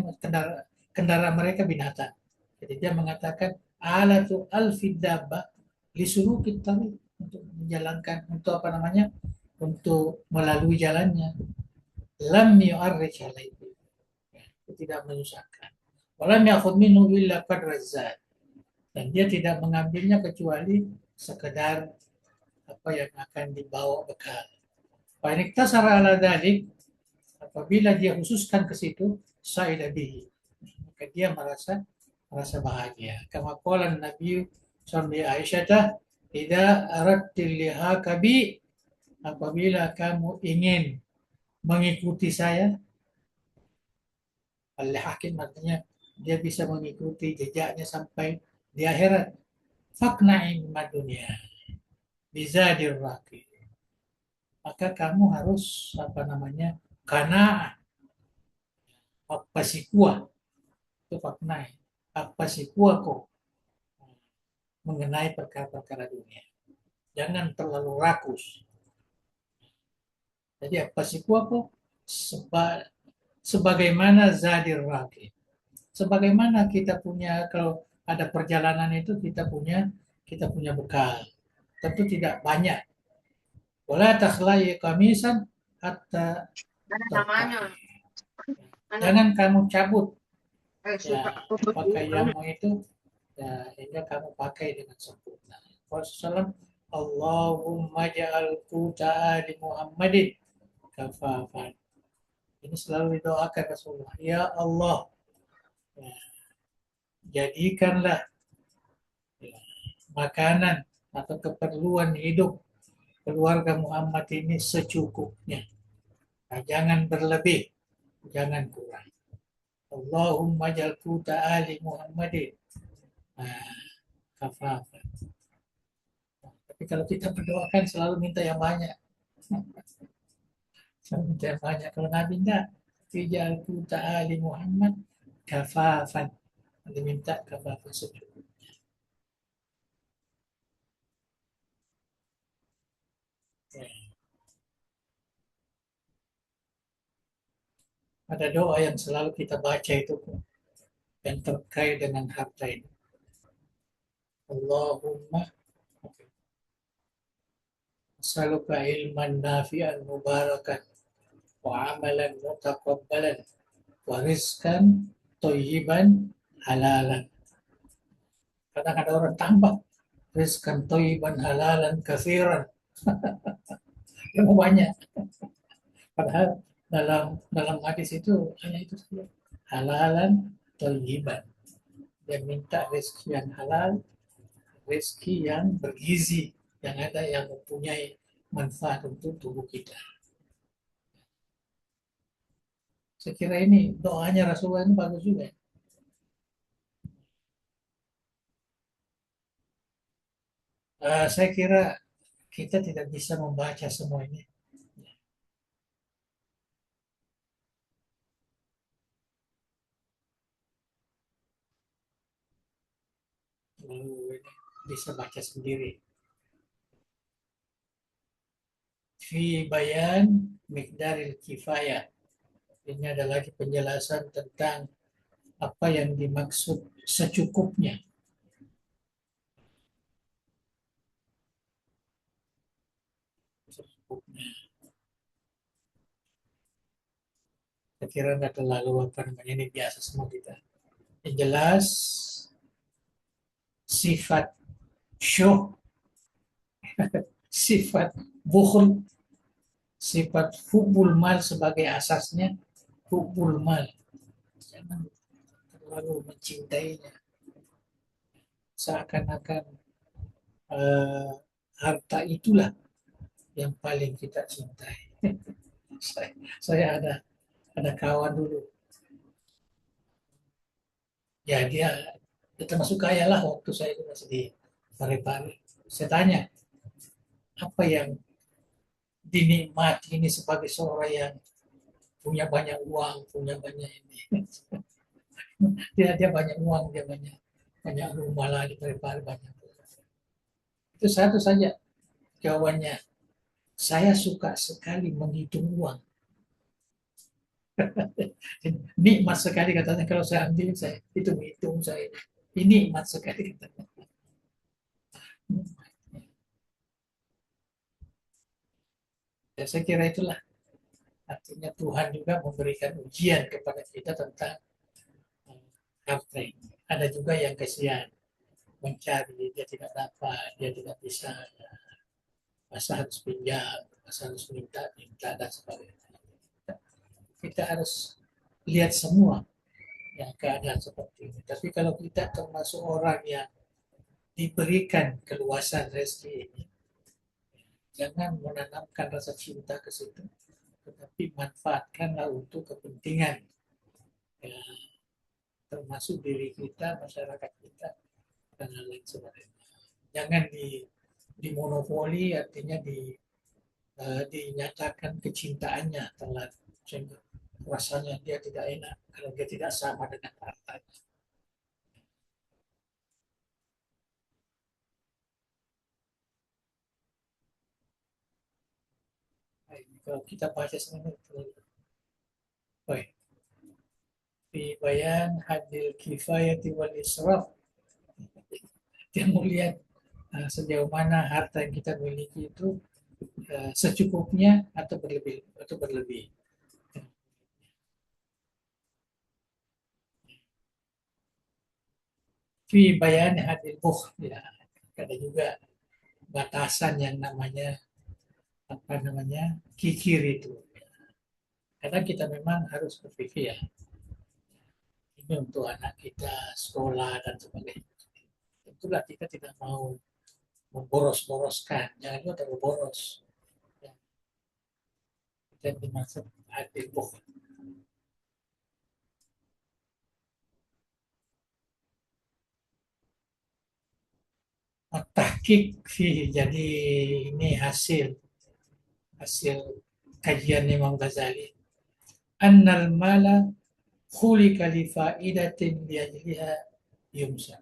kendara mereka binatang. Jadi dia mengatakan alatu alfidabah disuruh kita untuk menjalankan untuk apa namanya untuk melalui jalannya lam yu'arrij alaihi tidak menyusahkan walam ya'khud minhu illa qadra zat dan dia tidak mengambilnya kecuali sekedar apa yang akan dibawa bekal. Panik tasara ala dalik apabila dia khususkan ke situ sa'ida bihi maka dia merasa bahagia. Kama qala Nabi sallallahu Aisyah, "Idza aradtil lihakabi apabila kamu ingin mengikuti saya." Al-hakim artinya dia bisa mengikuti jejaknya sampai di akhirat. Fakna'in dunia bizadir raqi. Maka kamu harus apa namanya? Karena apa sih kuah itu fakna'in. Apa sih kuah kok mengenai perkara-perkara dunia. Jangan terlalu rakus. Jadi apa sih kuah kok sebagaimana zadir raqi. Sebagaimana kita punya kalau ada perjalanan itu kita punya bekal. Tentu tidak banyak. Wala takhlai kamisan hatta terpakai. Jangan kamu cabut ya, pakaianmu itu ya, hingga kamu pakai dengan sempurna. Rasulullah Allahumma ja'al quta ali Muhammadin kafafan. Ini selalu didoakan Rasulullah. Ya Allah, ya, jadikanlah ya, makanan atau keperluan hidup keluarga Muhammad ini secukupnya. Nah, jangan berlebih, jangan kurang. Allahumma jal quta ali Muhammadin kafafan. Tapi kalau kita berdoa kan selalu minta yang banyak. Selalu minta yang banyak. Kalau Nabi enggak, Ijalku ta'ali Muhammad kafafan. Diminta kafafan sujud. Ada doa yang selalu kita baca itu yang terkait dengan harta ini. Allahumma as'aluka ilman nafi'an mubarakan wa amalan mutaqabbalan wa rizqan thayyiban halalan. Kadang ada orang tambah rizqan thayyiban halalan katsiran. Yang banyak. Padahal dalam dalam hadis itu hanya itu saja. Halalan thayyiban. Dia minta rezeki yang halal, rezeki yang bergizi, yang ada yang mempunyai manfaat untuk tubuh kita. Saya kira ini doanya Rasulullah ini bagus juga. Saya kira kita tidak bisa membaca semua ini. Lalu bisa baca sendiri. Fi bayan miqdaril kifayah. Ini ada lagi penjelasan tentang apa yang dimaksud secukupnya. Secukupnya. Saya kira nggak terlalu apa namanya ini biasa semua kita. Yang jelas sifat syuh, sifat bukhul, sifat hubul mal sebagai asasnya hubul mal. Jangan terlalu mencintainya. Seakan-akan eh, harta itulah yang paling kita cintai. saya ada kawan dulu, ya dia termasuk kaya lah waktu saya itu masih di Parepare. Saya tanya, apa yang dinikmati ini sebagai seorang yang punya banyak uang, punya banyak ini. Dia banyak uang, dia banyak banyak rumah lah di Parepare banyak. Itu satu saja jawabannya. Saya suka sekali menghitung uang. Nikmat sekali katanya kalau saya ambil, saya hitung-hitung saya. Ini nikmat sekali katanya. Ya, saya kira itulah artinya Tuhan juga memberikan ujian kepada kita tentang harta ini. Ada juga yang kesian mencari, dia tidak dapat, dia tidak bisa, masa harus pinjam, masa harus minta dan sebagainya. Kita harus lihat semua yang keadaan seperti ini. Tapi kalau kita termasuk orang yang diberikan keluasan rezeki ini, jangan menanamkan rasa cinta ke situ, tetapi manfaatkanlah untuk kepentingan ya, termasuk diri kita, masyarakat kita, dan lain sebagainya. Jangan dimonopoli, artinya dinyatakan kecintaannya terlalu sehingga rasanya dia tidak enak kalau dia tidak sama dengan partainya. Nah, kalau kita baca sebenarnya, baik. Fi bayan hadil kifayati wal israf. Dia mau lihat sejauh mana harta yang kita miliki itu secukupnya atau berlebih. Fi bayan hadil bukh, ya, ada juga batasan yang namanya apa namanya kikir itu. Karena kita memang harus berpikir ya, ini untuk anak kita sekolah dan sebagainya. Tentulah kita tidak mau memboros-boroskan, jangan juga terlalu boros. Ya, dan dimaksud adil bukh. tahqiq fihi. Jadi ini hasil kajian Imam Ghazali. Annal mala khulika li faidatin liajliha yumsa.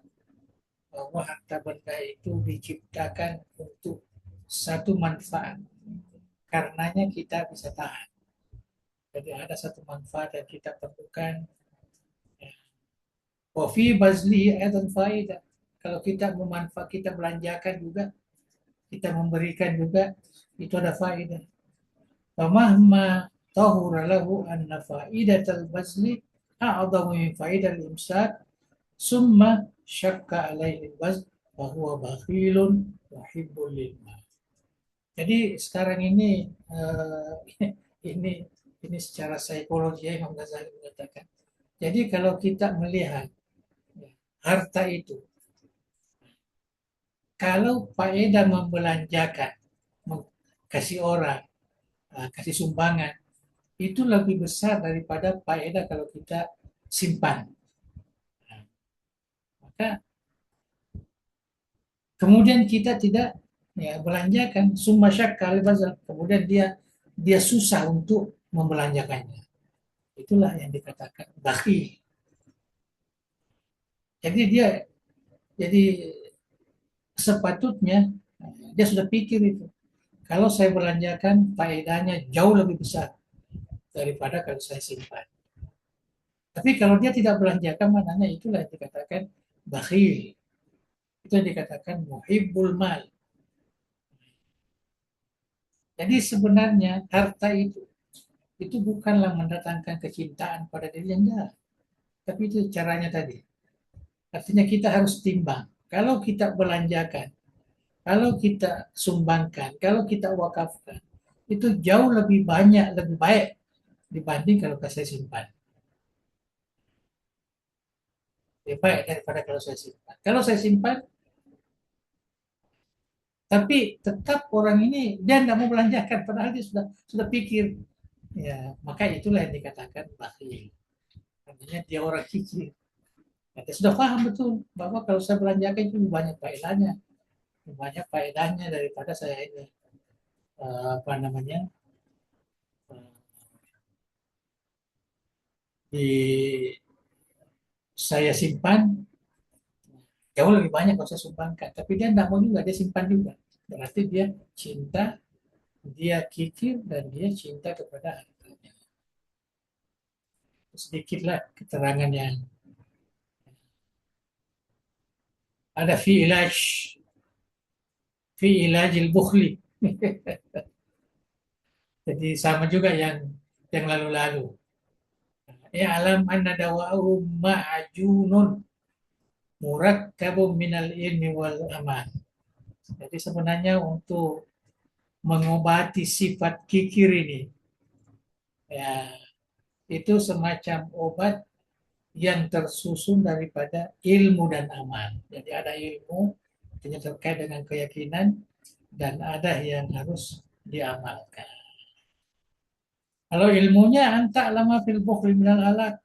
Bahwa harta benda itu diciptakan untuk satu manfaat. Karenanya kita bisa tahan. Jadi ada satu manfaat yang kita perlukan. Wa fi bazlihi aidan faidah. Kalau kita memanfaat, kita belanjakan juga, kita memberikan juga, itu ada faedah. Famahma tahura lahu anna faidatal bazli a'zamu min faidal imsak summa syakka alaihi bazl wa huwa bakhilun muhibbul lil mal. Jadi sekarang ini ini secara psikologi Imam Ghazali mengatakan. Jadi kalau kita melihat harta itu, kalau faedah membelanjakan, kasih orang, kasih sumbangan, itu lebih besar daripada faedah kalau kita simpan. Maka kemudian kita tidak belanjakan, summa syakka al-bazal, kemudian dia susah untuk membelanjakannya. Itulah yang dikatakan bakhil. Jadi sepatutnya dia sudah pikir itu. Kalau saya belanjakan, faedahnya jauh lebih besar daripada kalau saya simpan. Tapi kalau dia tidak belanjakan, maknanya itulah yang dikatakan bakhil. Itu yang dikatakan muhibbul mal. Jadi sebenarnya harta itu bukanlah mendatangkan kecintaan pada diri Anda. Tapi itu caranya tadi. Artinya kita harus timbang. Kalau kita belanjakan, kalau kita sumbangkan, kalau kita wakafkan, itu jauh lebih banyak, lebih baik dibanding kalau saya simpan. Lebih baik daripada kalau saya simpan. Kalau saya simpan, tapi tetap orang ini dia tidak mau belanjakan, padahal dia sudah pikir. Ya, maka itulah yang dikatakan bakhil. Artinya dia orang kikir. Dia sudah paham betul bahwa kalau saya belanjakan itu lebih banyak faedahnya daripada saya ini di saya simpan jauh lebih banyak kalau saya sumbangkan. Tapi dia tidak mau juga, dia simpan juga. Berarti dia cinta, dia kikir, dan dia cinta kepada hartanya. Sedikitlah keterangan yang ada fi ilajil bukhli. Jadi sama juga yang lalu-lalu. Ya alam anna dawa'uhu ma'junun murakkabun minal ilmi wal amal. Jadi sebenarnya untuk mengobati sifat kikir ini, ya itu semacam obat yang tersusun daripada ilmu dan amal. Jadi ada ilmu yang terkait dengan keyakinan dan ada yang harus diamalkan. Kalau ilmunya anta lama fil bukhli minal alat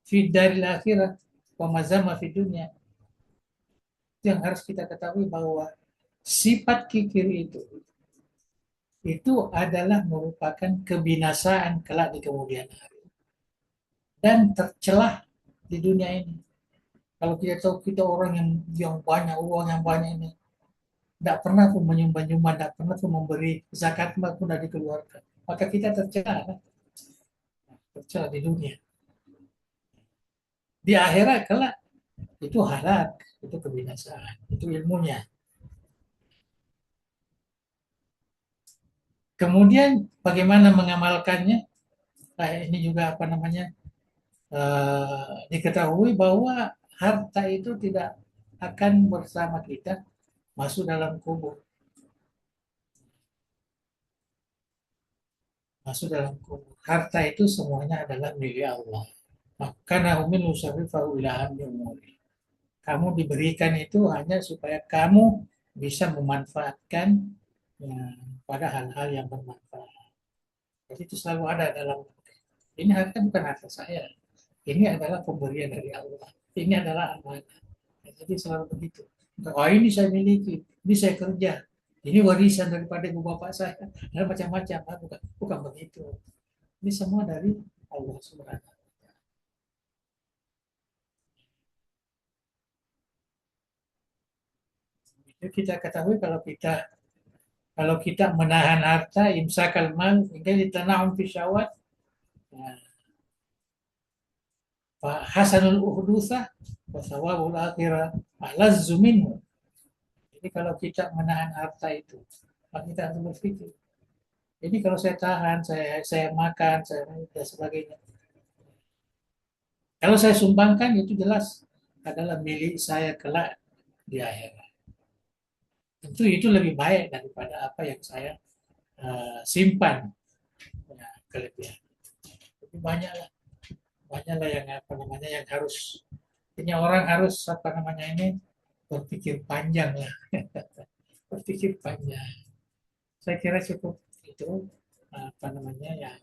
fi daril akhirah wa mazama fi dunya. Yang harus kita ketahui bahwa sifat kikir itu adalah merupakan kebinasaan kelak di kemudian hari dan tercelah di dunia ini. Kalau kita tahu kita orang yang banyak uang yang banyak ini, tidak pernah pun menyumbang-nyumbang, tidak pernah pun memberi zakat pun tidak dikeluarkan, maka kita tercelah di dunia. Di akhirat kelak itu halak, itu kebinasaan, itu ilmunya. Kemudian bagaimana mengamalkannya? Nah, ini juga diketahui bahwa harta itu tidak akan bersama kita masuk dalam kubur. Masuk dalam kubur. Harta itu semuanya adalah milik Allah. Maka umin usarifahu ila umuri. Kamu diberikan itu hanya supaya kamu bisa memanfaatkan pada hal-hal yang bermanfaat. Jadi itu selalu ada dalam ini harta bukan harta saya. Ini adalah pemberian dari Allah. Ini adalah amanah. Jadi selalu begitu. Oh ini saya miliki, ini saya kerja, ini warisan daripada ibu bapak saya, dan macam-macam. Bukan, bukan begitu. Ini semua dari Allah Subhanahu. Itu kita ketahui kalau kita menahan harta, imsakal mal, hingga ditanam fi syahwat, ya, fa hasanul uhdusah wa thawabul akhirah alazzu minhu. Jadi kalau kita menahan harta itu, maka kita harus berpikir. Jadi kalau saya tahan, saya makan, saya dan sebagainya. Kalau saya sumbangkan itu jelas adalah milik saya kelak di akhirat. Tentu itu lebih baik daripada apa yang saya simpan, ya, kelebihan. Tapi banyaklah yang apa namanya yang harus, ini orang harus apa namanya ini berpikir panjang lah, berpikir panjang. Saya kira cukup itu apa namanya ya.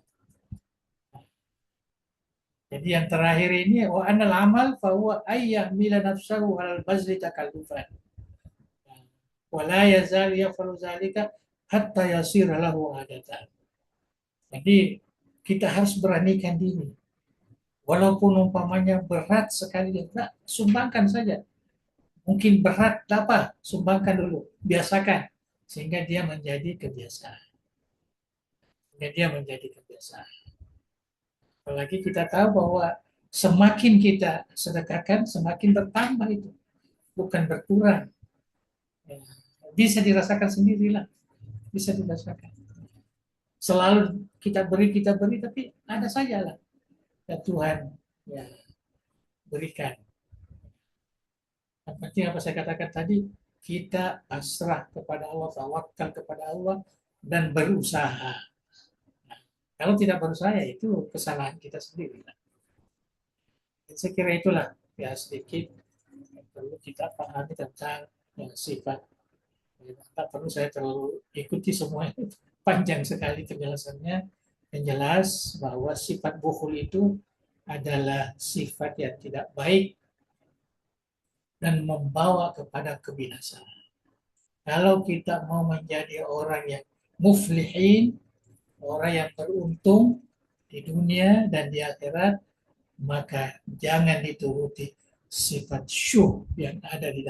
Jadi yang terakhir ini wa anal amal fa huwa ayyahmila nafsahu alal bazli takallufan. Wala yazal yaf'alu zalika hatta yasira lahu adatan. Jadi kita harus beranikan diri. Walaupun umpamanya berat sekali, nah, sumbangkan saja. Mungkin berat apa? Sumbangkan dulu, biasakan sehingga dia menjadi kebiasaan. Sehingga dia menjadi kebiasaan. Apalagi kita tahu bahwa semakin kita sedekahkan, semakin bertambah itu, bukan berkurang. Ya, bisa dirasakan sendirilah, bisa dirasakan. Selalu kita beri, tapi ada saja lah ya Tuhan ya berikan. Yang penting apa saya katakan tadi, kita pasrah kepada Allah, tawakal kepada Allah, dan berusaha. Nah, kalau tidak berusaha ya itu kesalahan kita sendiri. Saya kira itulah ya sedikit yang perlu kita pahami tentang ya, sifat. Tak perlu saya terlalu ikuti semuanya, panjang sekali penjelasannya. Yang jelas bahwa sifat bukhul itu adalah sifat yang tidak baik dan membawa kepada kebinasaan. Kalau kita mau menjadi orang yang muflihin, orang yang beruntung di dunia dan di akhirat, maka jangan dituruti sifat syuh yang ada di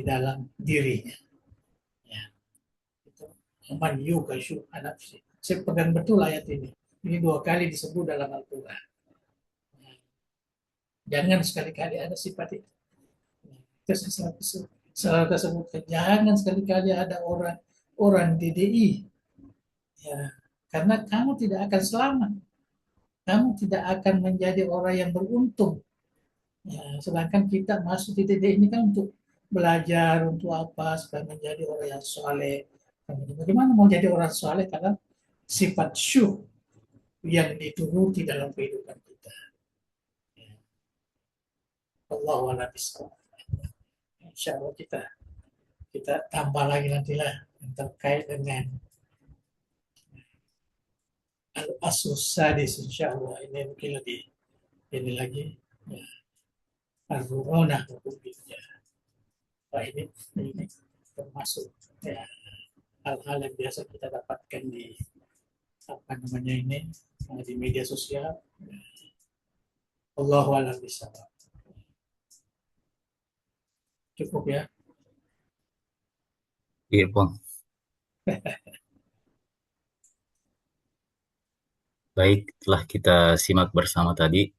dalam dirinya. Ya, itu man yuka syuh nafsi. Saya pegang betul ayat ini. Ini 2 kali disebut dalam Al-Quran. Jangan sekali-kali ada sifat itu. Itu selalu kesebutkan. Jangan sekali-kali ada orang DDI. Ya, karena kamu tidak akan selamat. Kamu tidak akan menjadi orang yang beruntung. Ya, sedangkan kita masuk di DDI ini kan untuk belajar, untuk apa, supaya menjadi orang yang soleh. Bagaimana mau jadi orang soleh kalau sifat syuh yang dituruti dalam kehidupan kita. Ya, Allah wa'ala bishawab. Insya Allah kita tambah lagi nantilah yang terkait dengan al-asus sadis, insya Allah ini mungkin lebih ini lagi ya, al-runah hukumnya. Wah, ini termasuk ya, hal-hal yang biasa kita dapatkan di apa namanya ini di media sosial. Allahu a'lam bishawab. Cukup ya. Iya, Bang. Baik, telah kita simak bersama tadi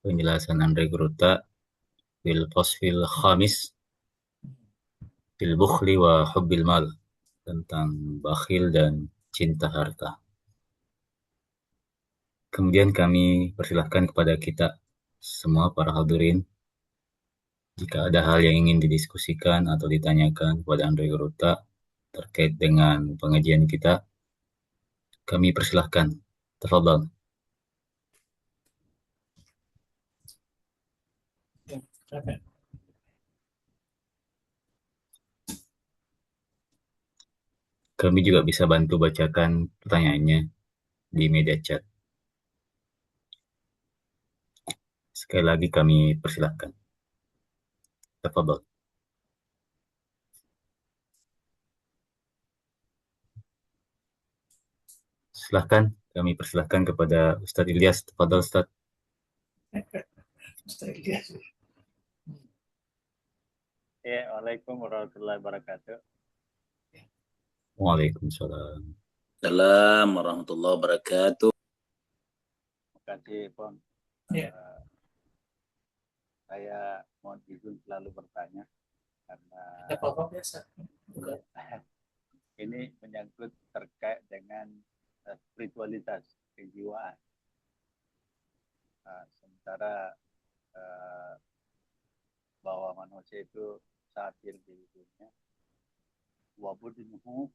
penjelasan Andre Gruta bil fasfil khamis bil bukhli wa hubbil mal tentang bakhil dan cinta harta. Kemudian kami persilahkan kepada kita semua para hadirin, jika ada hal yang ingin didiskusikan atau ditanyakan kepada Andre Gruta terkait dengan pengajian kita, kami persilahkan. Tafadhal. Silakan. Kami juga bisa bantu bacakan pertanyaannya di media chat. Sekali lagi kami persilahkan. Tafadhal. Silahkan, kami persilahkan kepada Ustadz Ilyas. Tafadhol Ustadz. Ustaz Ilyas. Ya, Waalaikumsalam warahmatullahi wabarakatuh. Waalaikumsalam. Assalamualaikum warahmatullahi wabarakatuh. Terima kasih, Pon. Ya. Saya mohon izin selalu bertanya karena Ada apa-apa biasa. ini menyangkut terkait dengan spiritualitas kejiwaan. Sementara bahwa manusia itu satir di dunia, wabudunuhu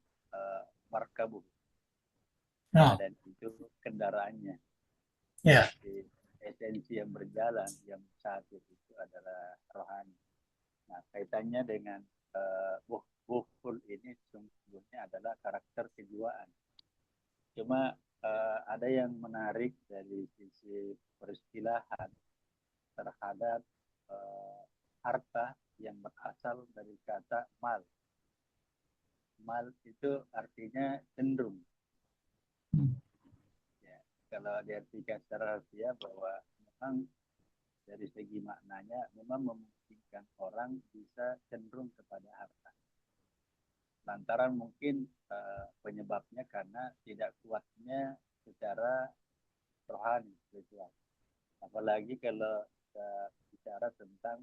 markabuh. Nah, Dan itu kendaraannya. ya. Jadi, esensi yang berjalan, yang satir itu adalah rohani. Nah, kaitannya dengan buhul ini sungguhnya adalah karakter kejiwaan. Cuma ada yang menarik dari sisi peristilahan terhadap harta yang berasal dari kata mal. Mal itu artinya cenderung. Ya, kalau diartikan secara harfiah bahwa memang dari segi maknanya memang memungkinkan orang bisa cenderung kepada harta. Lantaran mungkin penyebabnya karena tidak kuatnya secara rohani, spiritual. Apalagi kalau kita bicara tentang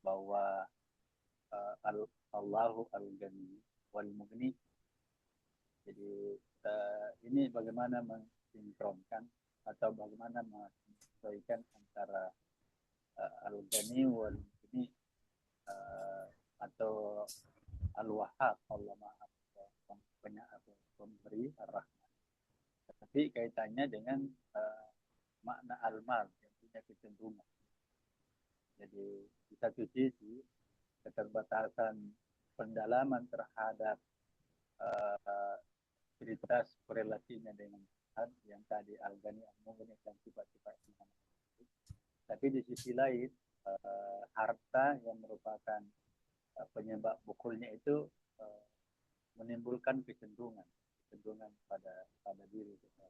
bahwa Allahu al-Ghani wal Mughni. Jadi ini bagaimana mensinkronkan atau bagaimana menyesuaikan antara al-Ghani wal Mughni atau al-Wahhab, Allah Maha Pemberi Ar-Rahman. Tapi kaitannya dengan makna al-mal yang punya kecenderungan. Jadi di satu sisi keterbatasan pendalaman terhadap cerita korelasinya dengan Tuhan yang tadi al-Ghani al-Mughni dan sifat-sifat yang. Tapi di sisi lain harta yang merupakan penyebab bukulnya itu menimbulkan kecenderungan pada diri kita.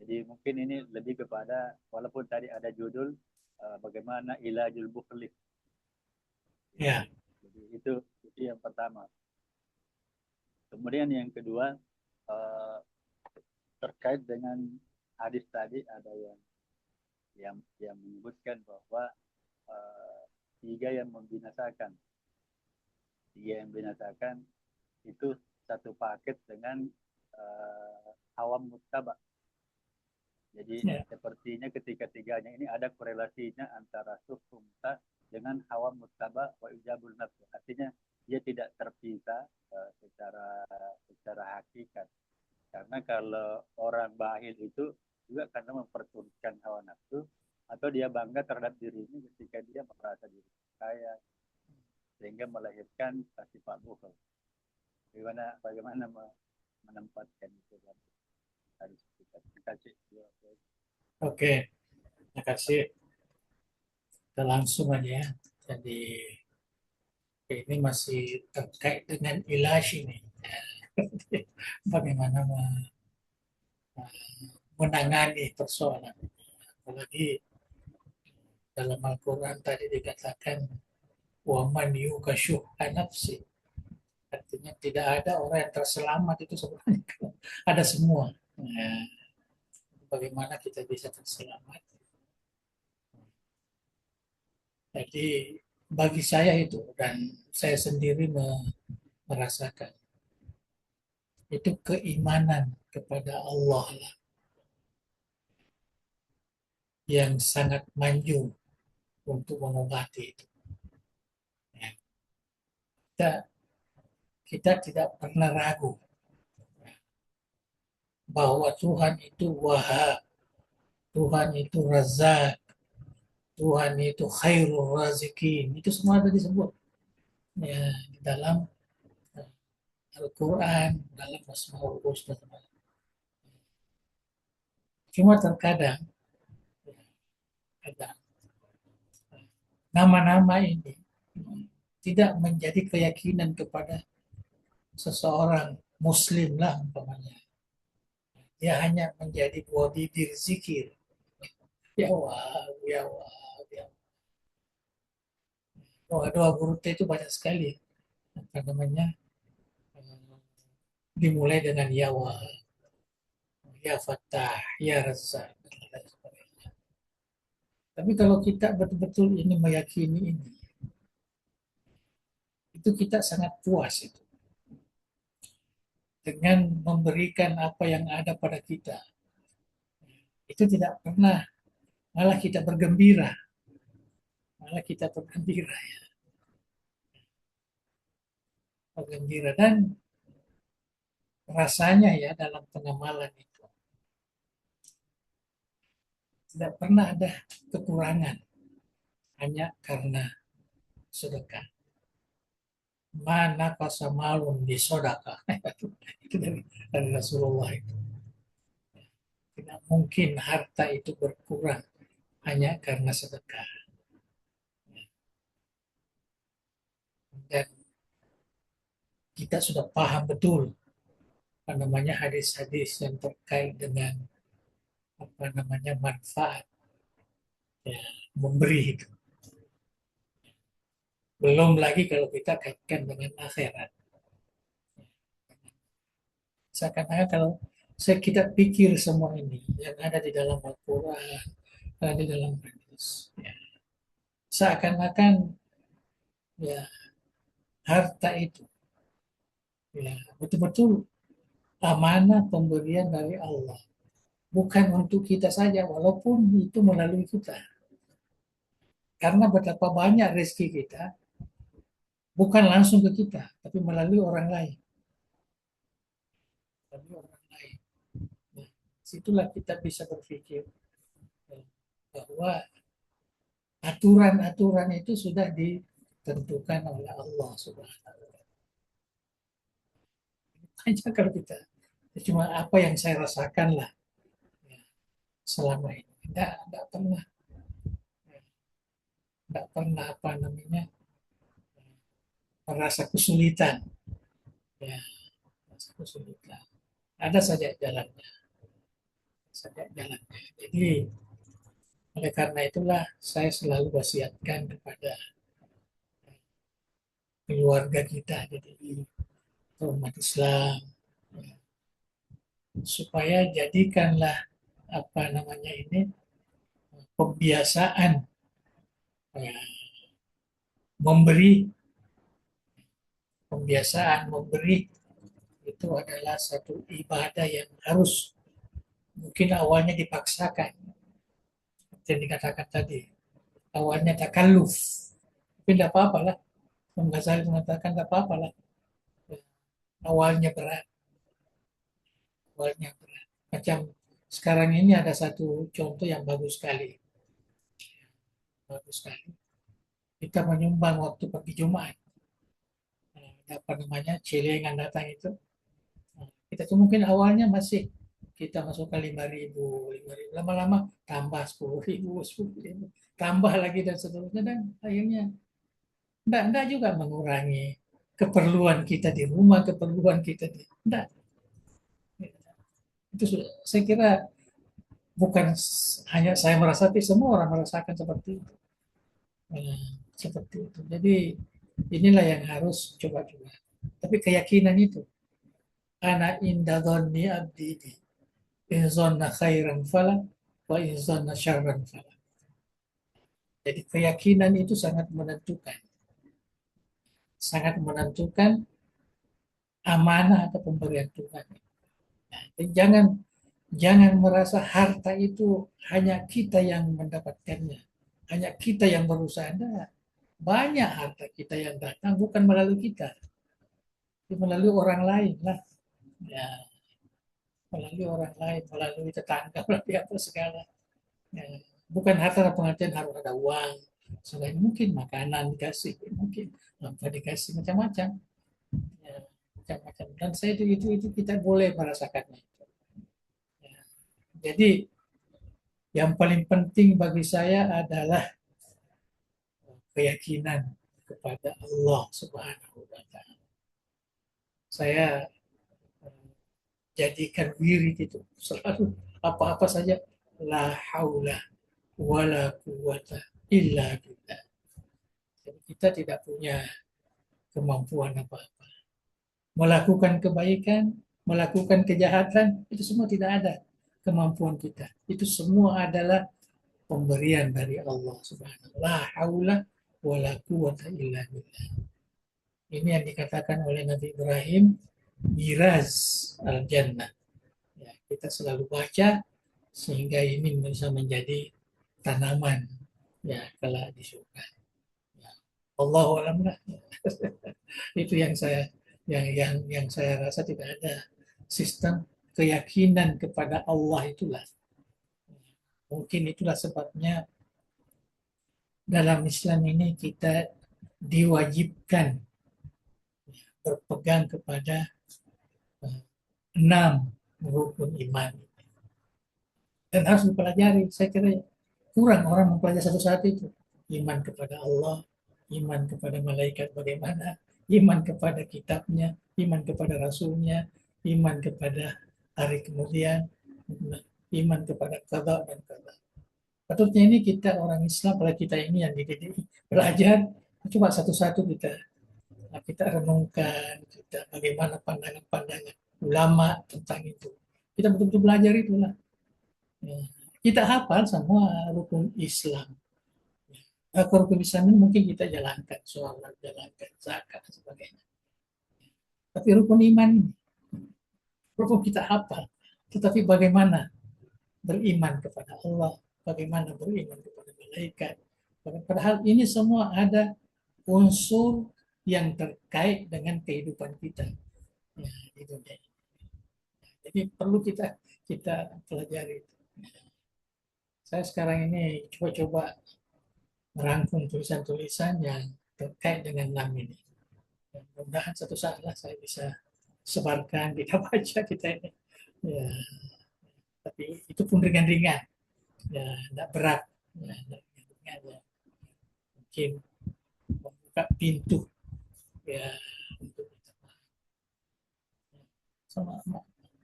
Jadi mungkin ini lebih kepada, walaupun tadi ada judul bagaimana ilajul bukhli. Ya. Jadi itu yang pertama. Kemudian yang kedua terkait dengan hadis tadi ada yang menyebutkan bahwa tiga yang membinasakan itu satu paket dengan hawa muttaba. Jadi sepertinya ketiga-tiganya ini ada korelasinya antara suhu muta dengan hawa muttaba wa ijabul nafs. Artinya dia tidak terpisah secara hakikat. Karena kalau orang bahil itu juga karena memperturutkan hawa nafsu atau dia bangga terhadap dirinya ketika dia merasa diri kaya sehingga melahirkan sifat bukhul. Bagaimana menempatkan itu dalam hadis kita. Terima kasih. Oke. Terima kasih. Kita langsung aja ya. Jadi ini masih terkait dengan ilahi ini. Bagaimana menangani persoalan. Apalagi dalam Al-Quran tadi dikatakan waman yukashuha nafsi. Artinya tidak ada orang yang terselamat itu sebenarnya. Ada semua. Nah, bagaimana kita bisa terselamat? Jadi bagi saya itu dan saya sendiri merasakan itu keimanan kepada Allah lah yang sangat manjur untuk mengobati itu. Ya. Kita tidak pernah ragu bahwa Tuhan itu Wahhab, Tuhan itu Razzaq, Tuhan itu Khairul Razikin. Itu semua ada disebut ya, di dalam Al-Quran, dalam Asmaul Husna. Cuma terkadang nama-nama ini tidak menjadi keyakinan kepada seseorang Muslim lah umpamanya. Dia hanya menjadi buah bibir zikir. Ya Allah, ya Allah, ya Allah. Doa-doa gurute itu banyak sekali. Apa namanya? eh, Dimulai dengan ya Allah, ya Fattah, ya Razzaq, dan lain sebagainya. Tapi kalau kita betul-betul ini meyakini ini, itu kita sangat puas itu dengan memberikan apa yang ada pada kita. Itu tidak pernah, malah kita bergembira, malah kita bergembira, ya, bergembira dan rasanya ya dalam pengamalan itu tidak pernah ada kekurangan hanya karena sedekah. Mana pasamalun di sodaka itu dari Rasulullah itu. Tidak mungkin harta itu berkurang hanya karena sedekah. Dan kita sudah paham betul apa namanya hadis-hadis yang terkait dengan apa namanya manfaat ya, memberi itu. Belum lagi kalau kita kaitkan dengan akhirat. Seakan-akan kalau kita pikir semua ini yang ada di dalam Al-Quran, ada di dalam hadis, ya, seakan-akan ya harta itu ya betul-betul amanah pemberian dari Allah, bukan untuk kita saja, walaupun itu melalui kita. Karena betapa banyak rezeki kita bukan langsung ke kita, tapi melalui orang lain. Melalui orang lain. Nah, situlah kita bisa berpikir ya, bahwa aturan-aturan itu sudah ditentukan oleh Allah Subhanahu wa Ta'ala. Hanya kalau kita cuma apa yang saya rasakan lah ya, selama ini. Tidak pernah, tidak pernah apa namanya merasa kesulitan. Ya, merasa kesulitan. Ada saja jalannya, saja jalannya. Jadi oleh karena itulah saya selalu wasiatkan kepada keluarga kita, jadi umat Islam, ya, supaya jadikanlah apa namanya ini pembiasaan ya, memberi, pembiasaan memberi itu adalah satu ibadah yang harus mungkin awalnya dipaksakan, seperti yang dikatakan tadi, awalnya takalluf, tapi tidak apa-apa lah. Imam Ghazali mengatakan tidak apa-apa lah, awalnya berat, awalnya berat. Macam sekarang ini ada satu contoh yang bagus sekali, bagus sekali. Kita menyumbang waktu pergi Jumat, apa namanya celengan datang itu. Kita tuh mungkin awalnya masih kita masukkan 5.000, 5.000, lama-lama tambah 10.000, 10.000, tambah lagi dan seterusnya, dan akhirnya enggak juga mengurangi keperluan kita di rumah, keperluan kita di enggak. Itu sudah, saya kira bukan hanya saya merasa, tapi semua orang merasakan seperti itu. Seperti itu. Jadi inilah yang harus coba-coba. Tapi keyakinan itu, ana inda dhanni abdi bi, in zanna khairan fala wa in zanna syarran fala. Jadi keyakinan itu sangat menentukan, sangat menentukan amanah atau pemberian Tuhan. Nah, jangan jangan merasa harta itu hanya kita yang mendapatkannya, hanya kita yang berusaha. Nah, banyak harta kita yang datang bukan melalui kita, tapi melalui orang lain lah. Ya, melalui orang lain, melalui tetangga, melalui apa segala. Ya, bukan harta pengertian harus ada uang, selain mungkin makanan dikasih, mungkin apa dikasih macam-macam, ya, macam-macam. Dan saya itu kita boleh merasakannya. Ya, jadi yang paling penting bagi saya adalah keyakinan kepada Allah Subhanahu wa Ta'ala. Saya jadikan wirid itu selalu, apa-apa saja la haula wala quwata illa billah. Jadi kita tidak punya kemampuan apa-apa. Melakukan kebaikan, melakukan kejahatan, itu semua tidak ada kemampuan kita. Itu semua adalah pemberian dari Allah Subhanahu wa ta'ala. La haula wala quwata illa billah. Ini yang dikatakan oleh Nabi Ibrahim, miraz al-jannah. Ya, kita selalu baca sehingga ini bisa menjadi tanaman ya kelak di surga. Ya. Allahu a'lam lah. Itu yang saya rasa tidak ada sistem keyakinan kepada Allah itulah. Mungkin itulah sebabnya dalam Islam ini kita diwajibkan berpegang kepada 6 rukun iman dan harus dipelajari. Saya kira kurang orang mempelajari satu-satu itu. Iman kepada Allah, iman kepada malaikat bagaimana, iman kepada kitabnya, iman kepada rasulnya, iman kepada hari kemudian, iman kepada qada dan qadar. Patutnya ini kita orang Islam, pada kita ini yang dididik belajar, coba satu-satu kita renungkan, kita bagaimana pandangan-pandangan ulama tentang itu. Kita betul-betul belajar itulah. Ya. Kita hafal semua rukun Islam. Rukun Islam ini mungkin kita jalankan, sholat, jalankan, zakat, dan sebagainya. Tapi rukun iman ini, rukun kita hafal. Tetapi bagaimana beriman kepada Allah, bagaimana beriman kepada malaikat. Padahal ini semua ada unsur yang terkait dengan kehidupan kita ya, di dunia ini. Jadi perlu kita pelajari. Saya sekarang ini coba merangkum tulisan-tulisan yang terkait dengan 6 ini. Mudah-mudahan satu saat lah saya bisa sebarkan, kita baca kita ini. Ya, tapi itu pun ringan-ringan, ya, tidak berat, ya, ringan, ya. Mungkin membuka pintu, ya, untuk kita.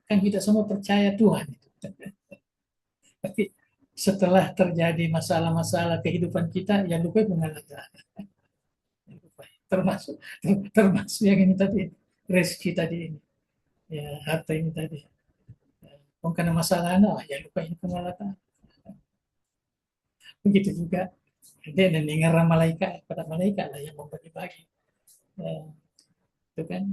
Kan kita semua percaya Tuhan itu. Tapi setelah terjadi masalah-masalah kehidupan kita, yang lupa pengalaman. Termasuk yang ini tadi, rezeki tadi ini, ya, harta ini tadi. Karena masalah yang lupa ini pengalaman. Begitu juga dia mendengar malaikat, pada malaikat lah yang membagi-bagi. Itu kan.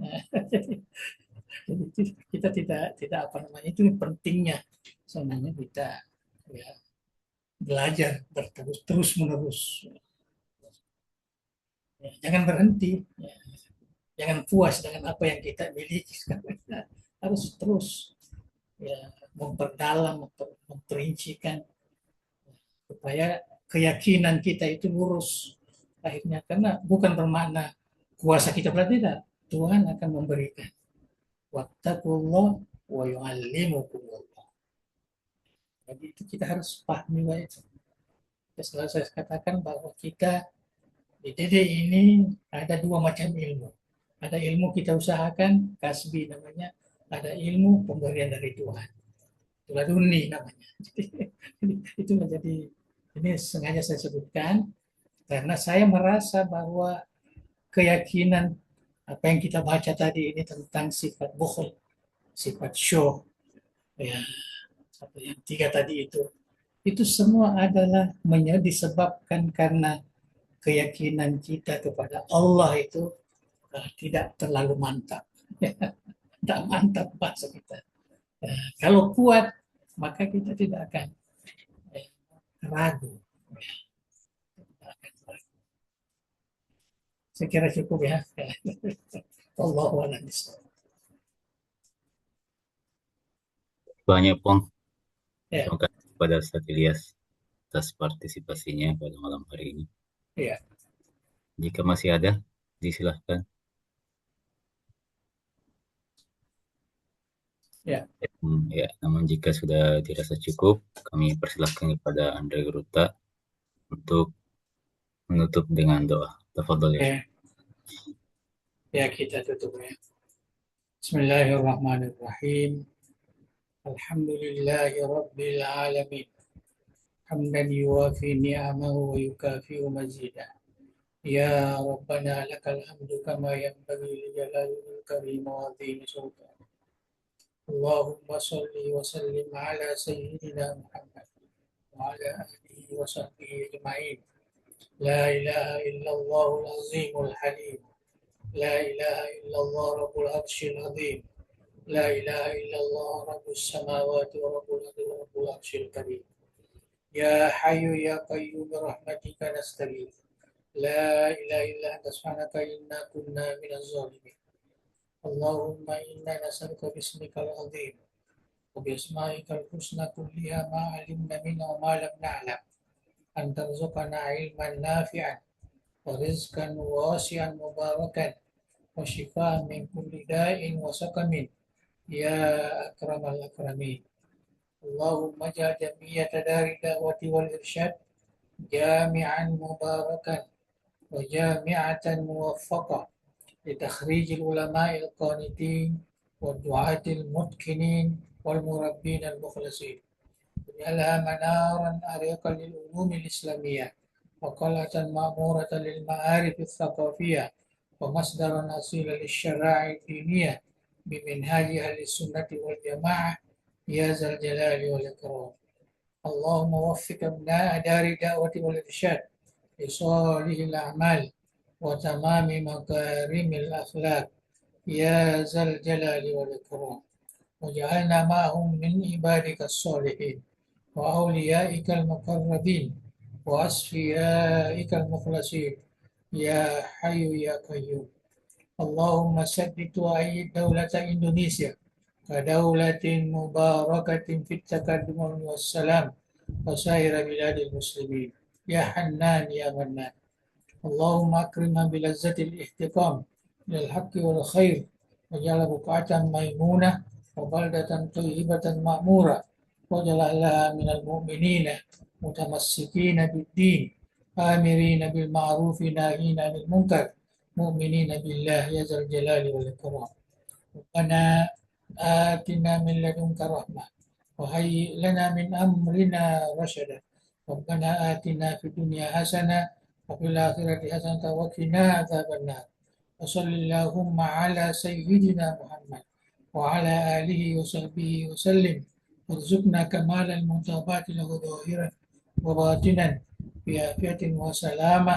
Jadi kita tidak apa namanya, itu pentingnya sebenarnya kita ya, belajar terus menerus. Ya, jangan berhenti, ya. Jangan puas dengan apa yang kita miliki. Kita harus terus ya, memperdalam, memperincikan supaya keyakinan kita itu lurus akhirnya. Karena bukan bermakna kuasa kita, berarti tidak. Tuhan akan memberikan. Wattaqullah wa yu'allimukumullah. Jadi itu kita harus pahami itu. Selalu saya katakan bahwa kita di didik ini ada 2 macam ilmu. Ada ilmu kita usahakan, kasbi namanya. Ada ilmu pemberian dari Tuhan. Itulah laduni namanya. Itu menjadi, ini sengaja saya sebutkan karena saya merasa bahwa keyakinan apa yang kita baca tadi ini tentang sifat bukhul, sifat syuh, ya, yang 3 tadi itu semua adalah disebabkan karena keyakinan kita kepada Allah itu tidak terlalu mantap. Tidak mantap bahasa kita. Kalau kuat, maka kita tidak akan ragu. Saya kira cukup ya. Allahu a'lam. Banyak Pong. Ya. Terima kasih kepada Ustaz Ilyas atas partisipasinya pada malam hari ini. Ya. Jika masih ada, disilahkan. Ya. Ya, namun jika sudah dirasa cukup, kami persilahkan kepada Andre Geruta untuk menutup dengan doa. Tafadhol ya. Ya, kita tutup ya. Bismillahirrahmanirrahim. الحمد لله رب العالمين حمدا يوافي نعمه ويكافئ مزيدا يا ربنا لك الحمد كما ينبغي لجلال الكريم وعظيم سلطانه اللهم صل وسلم على سيدنا محمد وعلى آله وصحبه أجمعين لا إله إلا الله العظيم الحليم لا إله إلا الله رب العرش العظيم لا إله إلا الله رب السماوات ورب الأرض ورب العرش الكريم يا حي يا قيوم برحمتك نستغيث لا إله إلا أنت سبحانك إنا كنا من الظالمين اللهم إنا نسألك باسمك العظيم وبأسمائك الحسنى كلها ما علمنا منها وما لم نعلم أن ترزقنا علما نافعا ورزقا واسعا مباركا وشفاء من كل داء وسقم يا أكرم الأكرمين اللهم اجعل جمعية دار الدعوة والإرشاد جامعا مباركا وجامعة موفقة لتخريج العلماء القانتين والدعاة المتقنين والمربين المخلصين اجعلها منارا أريقا للعلوم الإسلامية وقلعة مأمورة للمعارف الثقافية ومصدرا أصيلا للشرائع الدينية بمنهاج أهل السنة والجماعة يا ذا الجلال والإكرام اللهم وفق أبناء دار الدعوة والإرشاد لصالح الأعمال وتمام مكارم الأخلاق يا ذا الجلال والإكرام واجعلنا معهم من عبادك الصالحين وأوليائك المقربين وأصفيائك المخلصين يا حي يا قيوم اللهم سدد وأيد دولة إندونيسيا كدولة مباركة في التقدم والسلام وسائر بلاد المسلمين يا حنان يا منان اللهم أكرمنا بلذة الاحتقام للحق والخير واجعل بقعة ميمونة وبلدة طيبة مأمورة واجعلها من المؤمنين متمسكين بالدين آمرين بالمعروف ناهين عن المنكر مؤمنين بالله يا ذا الجلال والإكرام ربنا آتنا من لدنك رحمة وهيئ لنا من أمرنا رشدا ربنا آتنا في الدنيا حسنة وفي الآخرة حسنة وقنا عذاب النار وصل اللهم على سيدنا محمد وعلى آله وصحبه وسلم وارزقنا كمال المتابعة له ظاهرا وباطنا بعافية وسلامة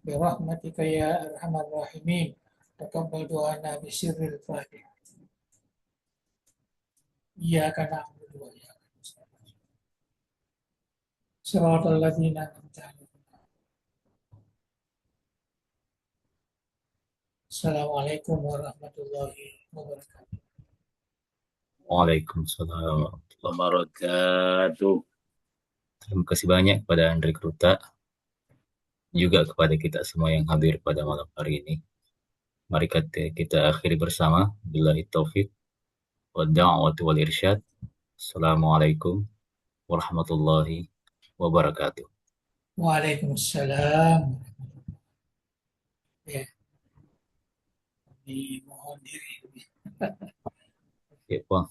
برحمتك يا أرحم الراحمين تقبل دعانا بسر الفاتحة إياك نعبد وإياك نستعين صراط الذين أنعمت عليهم Assalamualaikum warahmatullahi wabarakatuh. Waalaikumsalam warahmatullahi Wabarakatuh. Terima kasih banyak kepada Andre Kruta, juga kepada kita semua yang hadir pada malam hari ini. Mari kita akhiri bersama. Billahi taufiq wa da'wati wal irsyad. Assalamualaikum warahmatullahi wabarakatuh. Waalaikumsalam. Ya, dimohon diri. Ya, Bang.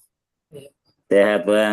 Ya. Sehat, Bang.